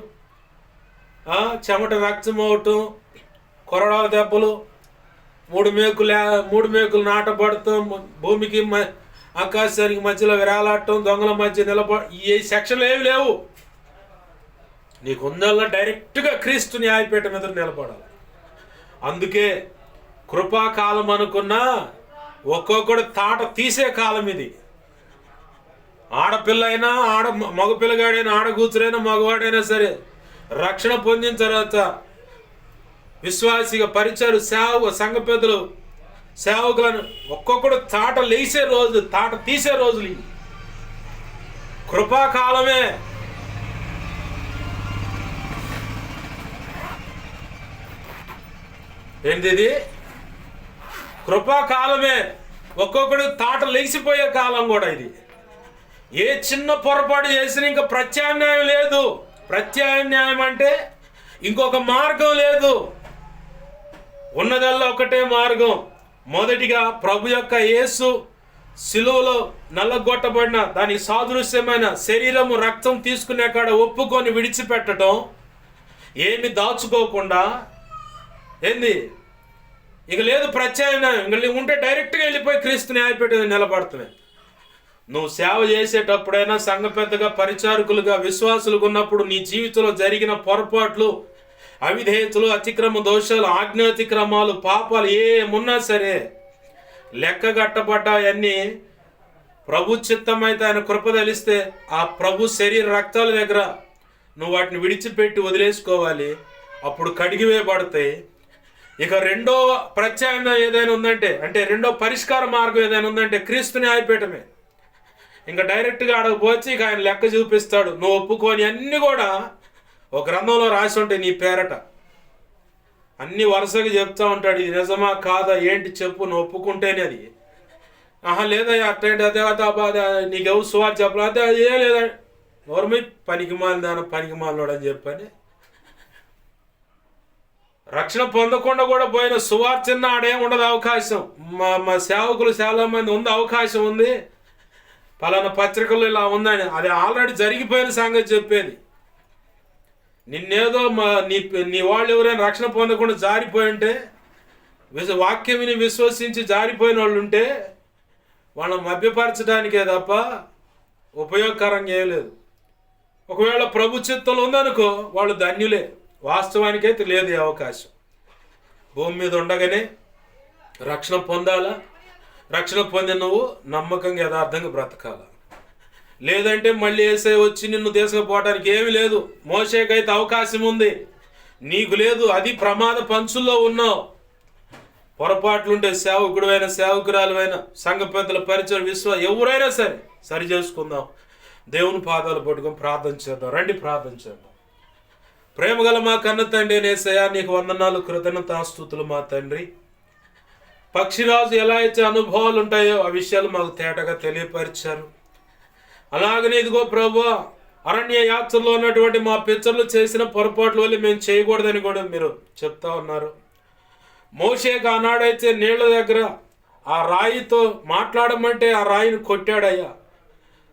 చెమట రక్తం అవటం, కొరడాల దెబ్బలు, 3 మేకులు నాటబడతాం, భూమికి ఆకాశానికి మధ్యలో విరాలాడటం, దొంగల మధ్య ఈ సెక్షన్లు ఏమి లేవు. నీకు ఉందల్లా డైరెక్ట్గా క్రీస్తు న్యాయపీఠం మీద నిలబడాలి. అందుకే కృపాకాలం అనుకున్నా ఒక్కొక్కడు తాట తీసే కాలం ఇది. ఆడపిల్ల అయినా మగపిల్లగాడైనా, ఆడకూతురైనా మగవాడైనా సరే రక్షణ పొందిన తర్వాత విశ్వాసిగా పరిచయాలు సంఘ పెద్దలు సేవకులను ఒక్కొక్కడు తాట తీసే రోజులు ఇవి. కృపాకాలమే. ఏంటిది? కృపాకాలమే. ఒక్కొక్కడు తాట లేచిపోయే కాలం కూడా ఇది. ఏ చిన్న పొరపాటు చేసినా ఇంకా ప్రత్యామ్నాయం లేదు. ప్రత్యామ్నాయం అంటే ఇంకొక మార్గం లేదు. ఉన్నదల్లా ఒకటే మార్గం. మొదటిగా ప్రభు యొక్క యేసు శిలువలో నల్లగొట్టబడిన దానికి సాదృశ్యమైన శరీరము రక్తం తీసుకునే కాడ ఒప్పుకొని విడిచిపెట్టడం, ఏమి దాచుకోకుండా. ఇక లేదు ప్రత్యామ్నాయం. ఇంక ఉంటే డైరెక్ట్గా వెళ్ళిపోయి క్రీస్తు న్యాయపీఠం నిలబడుతుంది. నువ్వు సేవ చేసేటప్పుడైనా సంఘ పెద్దగా పరిచారకులుగా విశ్వాసులుగా ఉన్నప్పుడు నీ జీవితంలో జరిగిన పొరపాట్లు, అవిధేయతలు, అతిక్రమ దోషాలు, ఆజ్ఞాతిక్రమాలు, పాపాలు ఏమున్నా సరే లెక్క కట్టబడ్డాయన్నీ ప్రభు చిత్తమైతే ఆయన కృప తెలిస్తే ఆ ప్రభు శరీర రక్తాల దగ్గర నువ్వు వాటిని విడిచిపెట్టి వదిలేసుకోవాలి. అప్పుడు కడిగివేయబడతాయి. ఇక రెండో ప్రత్యామ్నాయం ఏదైనా ఉందంటే, అంటే రెండో పరిష్కార మార్గం ఏదైనా ఉందంటే క్రీస్తు న్యాయపీఠమే. ఇంకా డైరెక్ట్గా అడగపోవచ్చు, ఇక ఆయన లెక్క చూపిస్తాడు. నువ్వు ఒప్పుకొని అన్నీ కూడా ఒక గ్రంథంలో రాసి ఉంటాయి నీ పేరట. అన్ని వరుసగా చెప్తా ఉంటాడు. ఇది నిజమా కాదా ఏంటి చెప్పు, నువ్వు ఒప్పుకుంటేనే అది. లేదా అట్టండి అదే నీకెవరు సువార్త చెప్పలే, అదే అదే లేదా నోరమై పనికి మాలినోడు అని చెప్పని. రక్షణ పొందకుండా కూడా పోయిన సువార్తన్న ఆడేం ఉండదు అవకాశం. మా సేవకులు చాలా మంది ఉంది, అవకాశం ఉంది, పలానా పత్రికల్లో ఇలా ఉందని. అది ఆల్రెడీ జరిగిపోయిన సంగతి చెప్పేది. నిన్నేదో నీ వాళ్ళు ఎవరైనా రక్షణ పొందకుండా జారిపోయి ఉంటే, వాక్యం విని విశ్వసించి జారిపోయిన వాళ్ళు ఉంటే వాళ్ళని మభ్యపరచడానికే తప్ప ఉపయోగకరంగా ఏం లేదు. ఒకవేళ ప్రభు చిత్తంలో ఉందనుకో వాళ్ళు ధన్యులే. వాస్తవానికైతే లేదు ఈ అవకాశం. భూమి మీద ఉండగానే రక్షణ పొందాలా? రక్షణ పొంది నువ్వు నమ్మకంగా యథార్థంగా బ్రతకాల. లేదంటే మళ్ళీ యేసయ్య వచ్చి నిన్ను తీసుకుపోవటానికి ఏమీ లేదు. మోషేకైతే అవకాశం ఉంది, నీకు లేదు. అది ప్రమాద పంచుల్లో ఉన్నావు. పొరపాట్లుంటే సేవకుడువైనా సేవకురాలువైనా సంఘ పెద్దల పరిచయం ఎవరైనా సరే సరి చేసుకుందాం. దేవుని పాదాలు పట్టుకొని ప్రార్థన చేద్దాం. రండి ప్రార్థన చేద్దాం. ప్రేమగల మా కన్న తండ్రి యేసయ్యా, నీకు వందనాలు, కృతజ్ఞతాస్తుతులు మా తండ్రి. పక్షిరాజు ఎలా అయితే అనుభవాలు ఉంటాయో ఆ విషయాలు మాకు తేటగా తెలియపరిచారు. అలాగనే ఇదిగో ప్రభువా, అరణ్య యాత్రలో ఉన్నటువంటి మా పితరులు చేసిన పొరపాట్ల వల్ల మేము చేయకూడదని కూడా మీరు చెప్తా ఉన్నారు. మోషేకి ఆనాడైతే నీళ్ల దగ్గర ఆ రాయితో మాట్లాడమంటే ఆ రాయిని కొట్టాడయ్యా.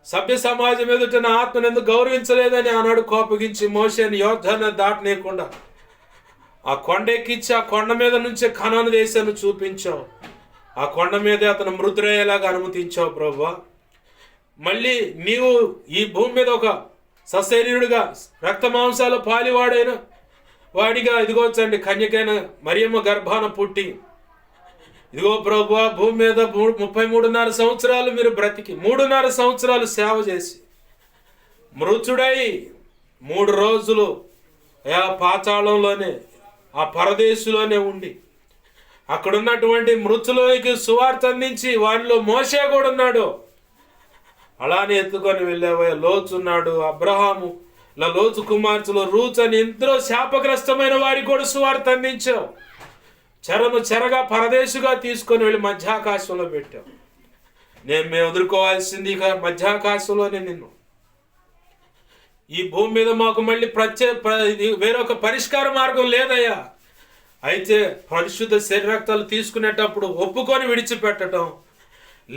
సభ్య సమాజం ఎదుట నా ఆత్మను ఎందుకు గౌరవించలేదని ఆనాడు కోపగించి మోషేని యోర్దాను దాటనీయకుండా ఆ కొండ ఎక్కించి ఆ కొండ మీద నుంచే కనాను దేశాన్ని చూపించావు. ఆ కొండ మీదే అతను మృతురయ్యేలాగా అనుమతించావు ప్రభువా. మళ్ళీ నీవు ఈ భూమి మీద ఒక సశరీరుడిగా రక్త మాంసాల పాలివాడైన వాడిగా ఇదిగోచండి కన్యకైన మరియమ్మ గర్భాన పుట్టి ఇదిగో ప్రభువా భూమి మీద 33.5 సంవత్సరాలు మీరు బ్రతికి 3.5 సంవత్సరాలు సేవ చేసి మృతుడై 3 రోజులు ఆ పాతాళంలోనే ఆ పరదేశంలోనే ఉండి అక్కడున్నటువంటి మృతులకి సువార్త అందించి వారిలో మోషే కూడా ఉన్నాడు. అలానే ఎత్తుకొని వెళ్ళావయ్యా. లోతు ఉన్నాడు, అబ్రహాము, లోతు కుమార్తెలు రూత్ అని ఎందరో శాపగ్రస్తమైన వారికి కూడా సువార్త అందించావు. చెరగా పరదేశుగా తీసుకొని వెళ్ళి మధ్యాకాశంలో పెట్టావు. మేము ఎదుర్కోవాల్సింది ఇక మధ్యాకాశంలోనే నిన్ను. ఈ భూమి మీద మాకు మళ్ళీ వేరొక పరిష్కార మార్గం లేదయ్యా. అయితే పరిశుద్ధ శరీరక్తాలు తీసుకునేటప్పుడు ఒప్పుకొని విడిచిపెట్టడం,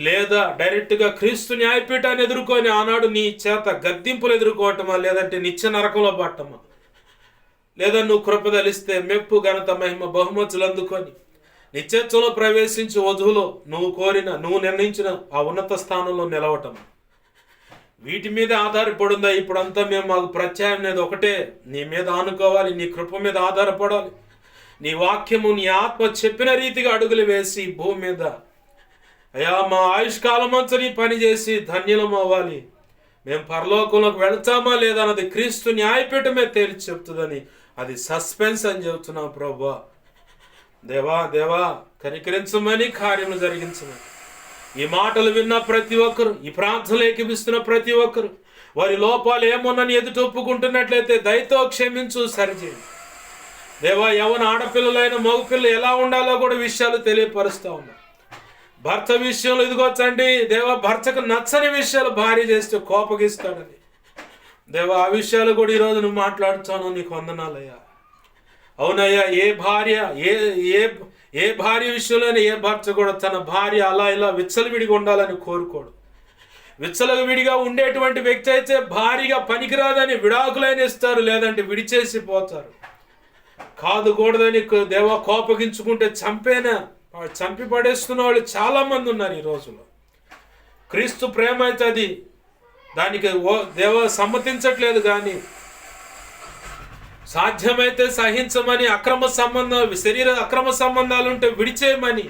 లేదా డైరెక్ట్గా క్రీస్తు న్యాయపీఠాన్ని ఎదుర్కొని ఆనాడు నీ చేత గద్దింపులు ఎదుర్కోవటమా, లేదంటే నిత్య నరకంలో పట్టమా, లేదా నువ్వు కృపదలిస్తే మెప్పు ఘనత మహిమ బహుమతులు అందుకొని నిత్యత్వంలో ప్రవేశించి వధువులో నువ్వు నిర్ణయించిన ఆ ఉన్నత స్థానంలో నిలవటం, వీటి మీద ఆధారపడిందా? ఇప్పుడంతా మాకు ప్రత్యాయం అనేది ఒకటే, నీ మీద ఆనుకోవాలి, నీ కృప మీద ఆధారపడాలి. నీ వాక్యము నీ ఆత్మ చెప్పిన రీతిగా అడుగులు వేసి భూమి మీద అయ్యా మా ఆయుష్కాలం అంతా నీ పని చేసి ధన్యులం అవ్వాలి. మేము పరలోకంలోకి వెళ్తామా లేదా అన్నది క్రీస్తు న్యాయపీఠమే తేల్చి చెప్తుందని అది సస్పెన్స్ అని చెబుతున్నాం ప్రభువా. దేవా కనికరించమని కార్యము జరిగించమని ఈ మాటలు విన్న ప్రతి ఒక్కరు, ఈ ప్రార్థనలు ఏకీపిస్తున్న ప్రతి ఒక్కరు వారి లోపాలు ఏమోనని ఎదుట ఒప్పుకుంటున్నట్లయితే దయతో క్షమించు, సరిచేయండి దేవా. యవన ఆడపిల్లలైన మగపిల్లలు ఎలా ఉండాలో కూడా విషయాలు తెలియపరుస్తూ ఉన్నారు. భర్త విషయంలో ఇదిగోచండి దేవా, భర్తకు నచ్చని విషయాలు భార్య చేస్తే కోపగిస్తాడని దేవా, ఆ విషయాలు కూడా ఈరోజు నువ్వు మాట్లాడుతాను. నీకు వందనాలయ్యా. అవునయ్యా, ఏ భార్య విషయంలోనే ఏ భర్త కూడా తన భార్య అలా ఇలా విచ్చలవిడిగా ఉండాలని కోరుకోడు. విచ్చలవిడిగా ఉండేటువంటి వ్యక్తి అయితే భార్యగా పనికిరాదని విడాకులైన ఇస్తారు, లేదంటే విడిచేసి పోతారు. కాదుకూడదని దేవా కోపగించుకుంటే చంపి పడేస్తున్న వాళ్ళు చాలా మంది ఉన్నారు ఈ రోజులో. క్రీస్తు ప్రేమ అయితే అది దానికి దేవ సమ్మతించట్లేదు, కానీ సాధ్యమైతే సహించమని, శరీర అక్రమ సంబంధాలు ఉంటే విడిచేయమని,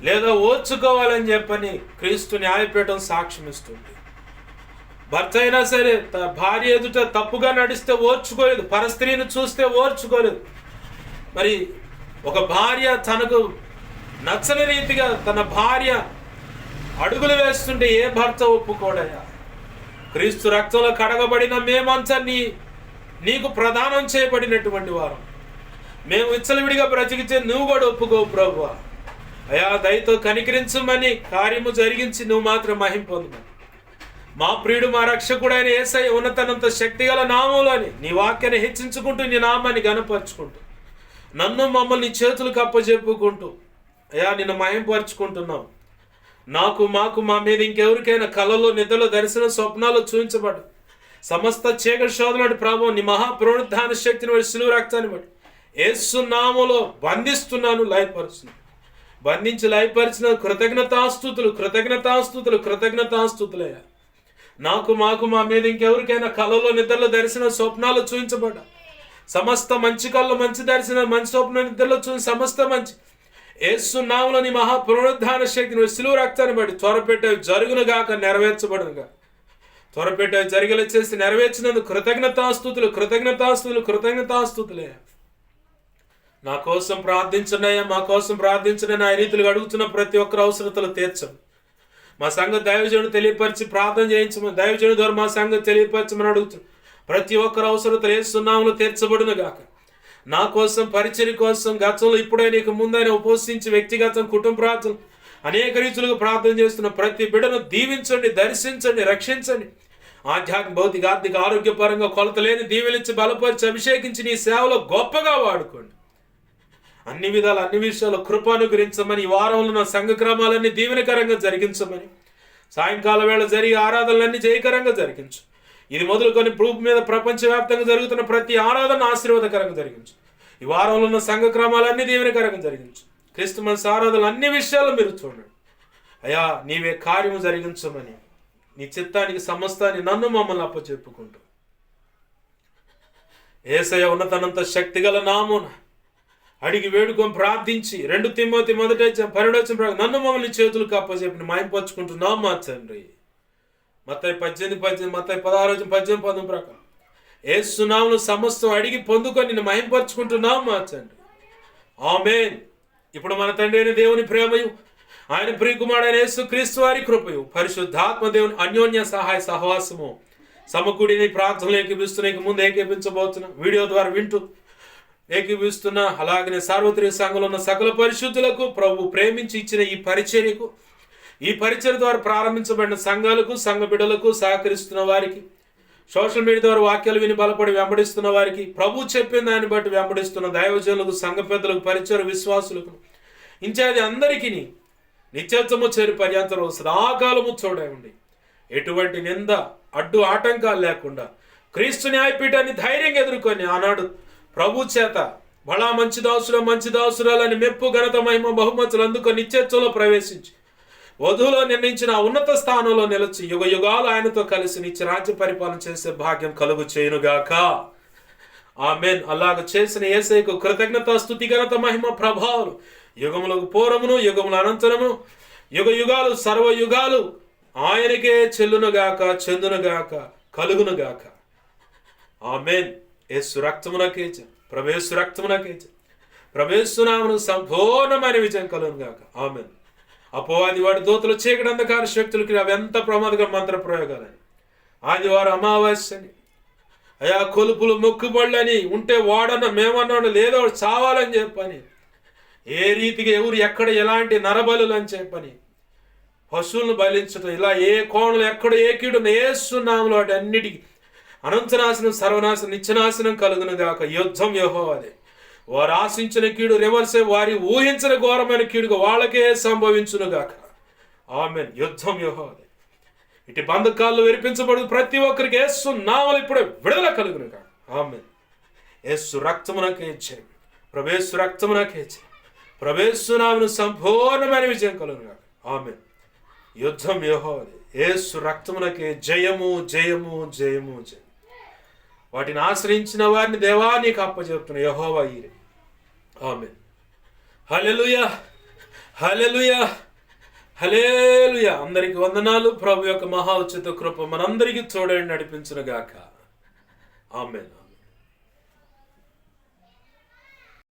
లేదా ఓర్చుకోవాలని చెప్పని క్రీస్తు న్యాయపీఠం సాక్ష్యం ఇస్తుంది. భర్త అయినా సరే భార్య ఎదుట తప్పుగా నడిస్తే ఓర్చుకోలేదు, పరస్త్రీని చూస్తే ఓర్చుకోలేదు. మరి ఒక భార్య తనకు నచ్చని రీతిగా తన భార్య అడుగులు వేస్తుంటే ఏ భర్త ఒప్పుకోడయ్యా? క్రీస్తు రక్తంలో కడగబడిన మేమంతా నీకు ప్రదానం చేయబడినటువంటి వారం. మేము విచ్చలవిడిగా బ్రతికితే నువ్వు కూడా ఒప్పుకోవు ప్రభువా. అయా దయతో కనికరించమని కార్యము జరిగించి నువ్వు మాత్రం మహిమ పొందమని మా ప్రియుడు మా రక్షకుడైన యేసయ్య ఉన్నతనంత శక్తిగల నామములోని నీ వాక్యాన్ని హెచ్చించుకుంటూ నీ నామాన్ని గణపరుచుకుంటూ నన్ను మమ్మల్ని చేతులకు అప్పచెప్పుకుంటూ అయా నిన్ను మహింపరుచుకుంటున్నాం. మాకు మా మీద ఇంకెవరికైనా కళలో నిద్రలో దర్శన స్వప్నాలు చూపించబడ్డ సమస్త చీకటి శోధనటి ప్రభావం నీ మహాపునరుద్ధాన శక్తిని బట్టి శిలువ రక్తాన్ని బట్టి యేసు నామములో బంధిస్తున్నాను, లయపరుస్తున్నాను. బంధించి లయపరిచిన కృతజ్ఞతాస్తుతులయ్యా. మాకు మా మీద ఇంకెవరికైనా కళలో నిద్రలో దర్శన స్వప్నాలు చూపించబడ్డ సమస్త మంచి కళ్ళు మంచి దర్శనం మంచి స్వప్న నిద్రలో చూసి సమస్త మంచి యేసు నామములో నీ మహా పునరుద్ధాన శక్తిని సిలువ రక్తాన్ని బట్టి త్వరపెట్టేవి జరుగును గాక, నెరవేర్చబడునుగా. త్వరపెట్టేవి జరిగేలా చేసి నెరవేర్చినందుకు కృతజ్ఞతాస్తుతులు, కృతజ్ఞతాస్తుతులు, కృతజ్ఞతాస్తుతులే. నా కోసం ప్రార్థించండి అయ్యా, మా కోసం ప్రార్థించండి. నా రీతులు అడుగుతున్న ప్రతి ఒక్కరు అవసరతలు తీర్చండి. మా సంఘ దైవజనుడు తెలియపరిచి ప్రార్థన చేయించమని, దైవజనుడు ద్వారా మా సంఘం తెలియపరచమని అడుగుతున్నాం. ప్రతి ఒక్కరు అవసరతలు యేసు నామములో తీర్చబడును గాక. నా కోసం, పరిచర్య కోసం గతంలో ఇప్పుడే నీకు ముందైనా ఉపవసించి వ్యక్తిగతం కుటుంబ ప్రార్థన అనేక రీతులుగా ప్రార్థన చేస్తున్న ప్రతి బిడ్డను దీవించండి, దర్శించండి, రక్షించండి. ఆధ్యాత్మిక, భౌతిక, ఆర్థిక, ఆరోగ్యపరంగా కొలత లేని దీవెలించి బలపరిచి అభిషేకించి నీ సేవలో గొప్పగా వాడుకోండి. అన్ని విధాలు, అన్ని విషయాలు కృపానుగ్రహించమని, ఈ వారంలో నా సంఘ క్రమాలన్నీ దీవెనకరంగా జరిగించమని, సాయంకాల వేళ జరిగే ఆరాధనలన్నీ జయకరంగా జరిగించు. ఇది మొదలుకొని భూమి మీద ప్రపంచవ్యాప్తంగా జరుగుతున్న ప్రతి ఆరాధన ఆశీర్వాదకరంగా జరిగించు. ఈ వారంలో ఉన్న సంఘ క్రమాలన్నీ దీవెనకరంగా జరిగించు. క్రిస్మస్ ఆరాధనలు అన్ని విషయాలు మీరు చూడండి అయ్యా. నీవే కార్యము జరిగించమని, నీ చిత్తానికి సమస్తాన్ని నన్ను మమ్మల్ని అప్పచెప్పుకుంటూ యేసయ్య ఉన్నతనంత శక్తిగల నామమున అడిగి వేడుకొని ప్రార్థించి 2 తిమోతి 1:12 నన్ను మమ్మల్ని చేతులకు అప్పచెప్పి మాయంపరుచుకుంటున్నాం మా తండ్రి. మత్తయి 18:18, మత్తయి 16:18 ప్రకారం యేసు నామములో సమస్తం అడిగి పొందుకొని నిన్ను మహింపరుచుకుంటున్నాం మా తండ్రి. ఆమేన్. ఇప్పుడు మన తండ్రి అయిన దేవుని ప్రేమయు, ఆయన ప్రియకుమారుడైన యేసు క్రీస్తు వారి కృపయు, పరిశుద్ధాత్మ దేవుని అన్యోన్య సహాయ సహవాసము సమకూడిని ప్రార్థనలు ఏకీపిస్తున్న ముందు ఏకీపించబోతున్న వీడియో ద్వారా వింటూ ఏకీపిస్తున్న అలాగనే సార్వత్రిక సంఘంలో ఉన్న సకల పరిశుద్ధులకు, ప్రభు ప్రేమించి ఇచ్చిన ఈ పరిచర్యకు, ఈ పరిచర్య ద్వారా ప్రారంభించబడిన సంఘాలకు, సంఘ బిడ్డలకు సహకరిస్తున్న వారికి, సోషల్ మీడియా ద్వారా వాక్యాలు విని బలపడి వెంబడిస్తున్న వారికి, ప్రభు చెప్పిన దాన్ని బట్టి వెంబడిస్తున్న దైవజనులకు, సంఘ పెద్దలకు, పరిచయ విశ్వాసులకు, ఇన్ఛార్జి అందరికీ నిత్యత్వము చేరి పర్యంతరం సదాకాలము చూడండి. ఎటువంటి నింద, అడ్డు ఆటంకాలు లేకుండా క్రీస్తు న్యాయపీఠాన్ని ధైర్యంగా ఎదుర్కొని ఆనాడు ప్రభు చేత బలా మంచి దాసుడు, మంచి దాసురాలని మెప్పు, ఘనత, మహిమ, బహుమతులు అందుకొని నిత్యత్వంలో ప్రవేశించి వధువులో నిర్ణయించిన ఉన్నత స్థానంలో నిలిచి యుగ యుగాలు ఆయనతో కలిసి నిత్య రాజ్య పరిపాలన చేసే భాగ్యం కలుగు చేయునుగాక. ఆమేన్. అలాగ చేసిన యేసయ్యకు కృతజ్ఞత, స్తుతి, ఘనత, మహిమ, ప్రభావాలు యుగములకు పూర్వమును, యుగముల అనంతరము, యుగ యుగాలు, సర్వయుగాలు ఆయనకే చెల్లునుగాక, చెందునుగాక, కలుగునుగాక. ఆమేన్. యేసు రక్తమునకేచ, ప్రభేసు రక్తమునకేచ, ప్రభేసునామను సంపూర్ణమైన విజయం కలుగునుగాక. ఆమేన్. అపోవాది వాడి దూతలు, చీకటి, అంధకార శక్తులకి అవి ఎంత ప్రమాదకర మంత్ర ప్రయోగాలని, ఆదివారం అమావాస్యని, అయా కొలుపులు, మొక్కుబళ్ళని ఉంటే వాడన్న మేమన్నాడు లేదో చావాలని చెప్పని, ఏ రీతిగా ఎవరు ఎక్కడ ఎలాంటి నరబలులు అని చెప్పని, పశువులను బలించడం, ఇలా ఏ కోణలు ఎక్కడ ఏ కీడు యేసు నామములో వాటి అన్నిటికీ అనంతనాశనం, సర్వనాశనం, నిత్యనాశనం కలుగును గాక. యుద్ధం యెహోవాదే. వారు ఆశించిన కీడు రివర్సే, వారి ఊహించిన ఘోరమైన కీడుగా వాళ్ళకే సంభవించును గాక. ఆమేన్. యుద్ధం యెహోవాదే. ఇటు బంధకాల్లో విరిపించబడు ప్రతి ఒక్కరికి యేసు నామములో ఇప్పుడే విడుదల కలుగును గాక. ఆమేన్. యేసు రక్తమునకే జయం, ప్రభేసు రక్తమునకే జయం, ప్రభేసు నామమున సంపూర్ణమైన విజయం కలుగును గాక. ఆమేన్. యుద్ధం యెహోవాదే. యేసు రక్తమునకే జయము, జయము, జయము, జయం. వాటిని ఆశ్రయించిన వారిని దేవా నీకు అప్పచెప్తున్న యెహోవా ఈరే. ఆమేన్. హల్లెలూయా, హల్లెలూయా, హల్లెలూయా. అందరికి వందనాలు. ప్రభు యొక్క మహా ఉచిత కృప మనందరికీ చూడండి నడిపించును గాక. ఆమేన్.